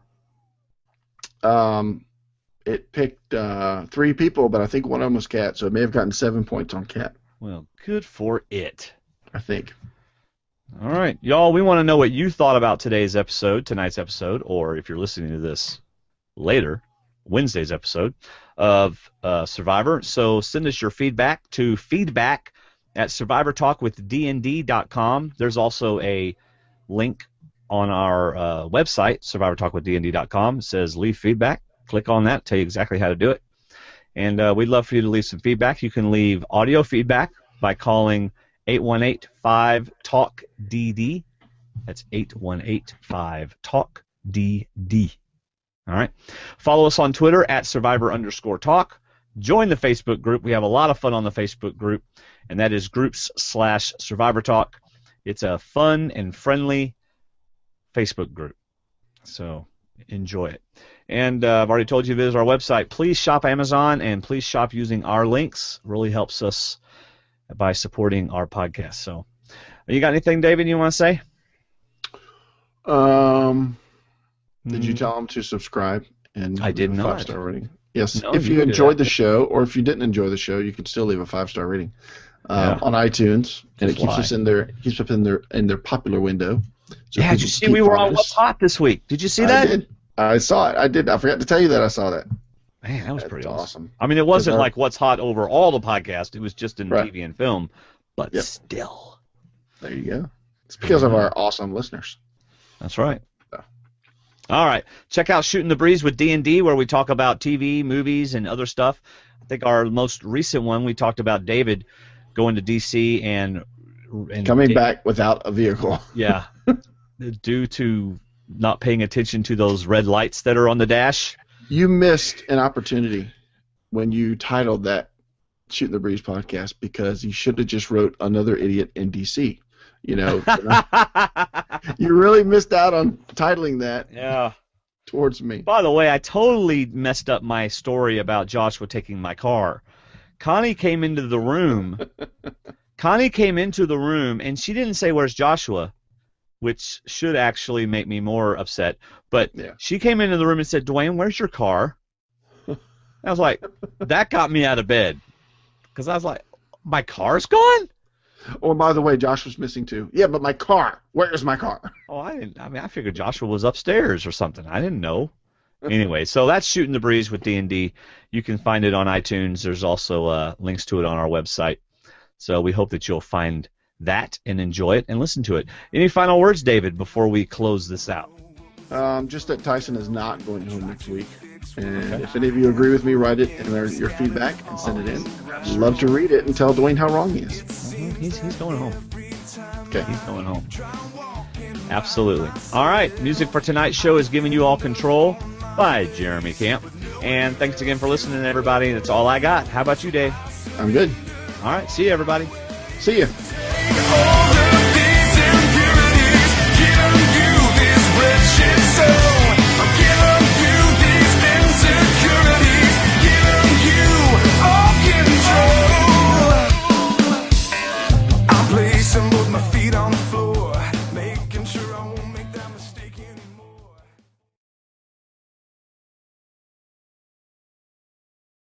[SPEAKER 2] It picked 3 people, but I think one of them was Kat, so it may have gotten 7 points on Kat.
[SPEAKER 1] Well, good for it.
[SPEAKER 2] I think.
[SPEAKER 1] All right, y'all, we want to know what you thought about tonight's episode, or if you're listening to this later, Wednesday's episode of Survivor. So send us your feedback to feedback@survivortalkwithdnd.com. There's also a link on our website, survivortalkwithdnd.com. It says leave feedback. Click on that, tell you exactly how to do it. And we'd love for you to leave some feedback. You can leave audio feedback by calling 818-5-TALK-DD. That's 818-5-TALK-DD. All right. Follow us on Twitter @Survivor_Talk. Join the Facebook group. We have a lot of fun on the Facebook group, and that is groups/Survivor Talk. It's a fun and friendly Facebook group. So enjoy it. And I've already told you to visit our website. Please shop Amazon, and please shop using our links. It really helps us by supporting our podcast. So, you got anything, David, you want to say?
[SPEAKER 2] Did you tell them to subscribe and
[SPEAKER 1] I did
[SPEAKER 2] leave a
[SPEAKER 1] not.
[SPEAKER 2] 5-star rating? Yes.
[SPEAKER 1] No,
[SPEAKER 2] if
[SPEAKER 1] you
[SPEAKER 2] you
[SPEAKER 1] can do
[SPEAKER 2] enjoyed
[SPEAKER 1] that.
[SPEAKER 2] the show, or if you didn't enjoy the show, you can still leave a 5-star rating
[SPEAKER 1] Yeah.
[SPEAKER 2] on iTunes, and
[SPEAKER 1] Just
[SPEAKER 2] it keeps
[SPEAKER 1] lie.
[SPEAKER 2] us in their popular window. So
[SPEAKER 1] Yeah, did
[SPEAKER 2] people
[SPEAKER 1] you see
[SPEAKER 2] keep
[SPEAKER 1] we were on
[SPEAKER 2] finding
[SPEAKER 1] What's
[SPEAKER 2] us.
[SPEAKER 1] Hot this week? Did you see
[SPEAKER 2] I
[SPEAKER 1] that?
[SPEAKER 2] did. I saw it. I did. I forgot to tell you that I saw that.
[SPEAKER 1] Man, that was
[SPEAKER 2] That's
[SPEAKER 1] pretty
[SPEAKER 2] awesome.
[SPEAKER 1] I mean, it wasn't
[SPEAKER 2] Because
[SPEAKER 1] like What's Hot over all the podcast. It was just in
[SPEAKER 2] Right.
[SPEAKER 1] TV and film. But
[SPEAKER 2] Yep.
[SPEAKER 1] still.
[SPEAKER 2] There you go. It's because of our awesome listeners.
[SPEAKER 1] That's right.
[SPEAKER 2] Yeah.
[SPEAKER 1] All right. Check out Shooting the Breeze with D&D, where we talk about TV, movies, and other stuff. I think our most recent one, we talked about David going to D.C. and
[SPEAKER 2] Coming back without a vehicle.
[SPEAKER 1] Yeah. Due to not paying attention to those red lights that are on the dash.
[SPEAKER 2] You missed an opportunity when you titled that Shooting the Breeze podcast, because you should have just wrote Another Idiot in D.C. You know, you really missed out on titling that
[SPEAKER 1] Yeah.
[SPEAKER 2] towards me.
[SPEAKER 1] By the way, I totally messed up my story about Joshua taking my car. Connie came into the room. And she didn't say, "Where's Joshua?" which should actually make me more upset. But
[SPEAKER 2] Yeah.
[SPEAKER 1] she came into the room and said, "Dwaine, where's your car?" I was like, that got me out of bed. Because I was like, my car's gone?
[SPEAKER 2] Oh, and by the way, Josh was missing too. Yeah, but my car. Where is my car?
[SPEAKER 1] Oh, I figured Joshua was upstairs or something. I didn't know. Anyway, so that's Shooting the Breeze with D&D. You can find it on iTunes. There's also links to it on our website. So we hope that you'll find that and enjoy it and listen to it. Any final words, David, before we close this out?
[SPEAKER 2] Just that Tyson is not going home next week. And if any of you agree with me, write it in your feedback and send it in. I'd love to read it and tell Dwayne how wrong he is.
[SPEAKER 1] He's going home.
[SPEAKER 2] Okay.
[SPEAKER 1] He's going home. Absolutely. All right. Music for tonight's show is Giving You All Control by Jeremy Camp. And thanks again for listening, everybody. That's all I got. How about you, Dave?
[SPEAKER 2] I'm good.
[SPEAKER 1] All right. See you, everybody.
[SPEAKER 2] See ya.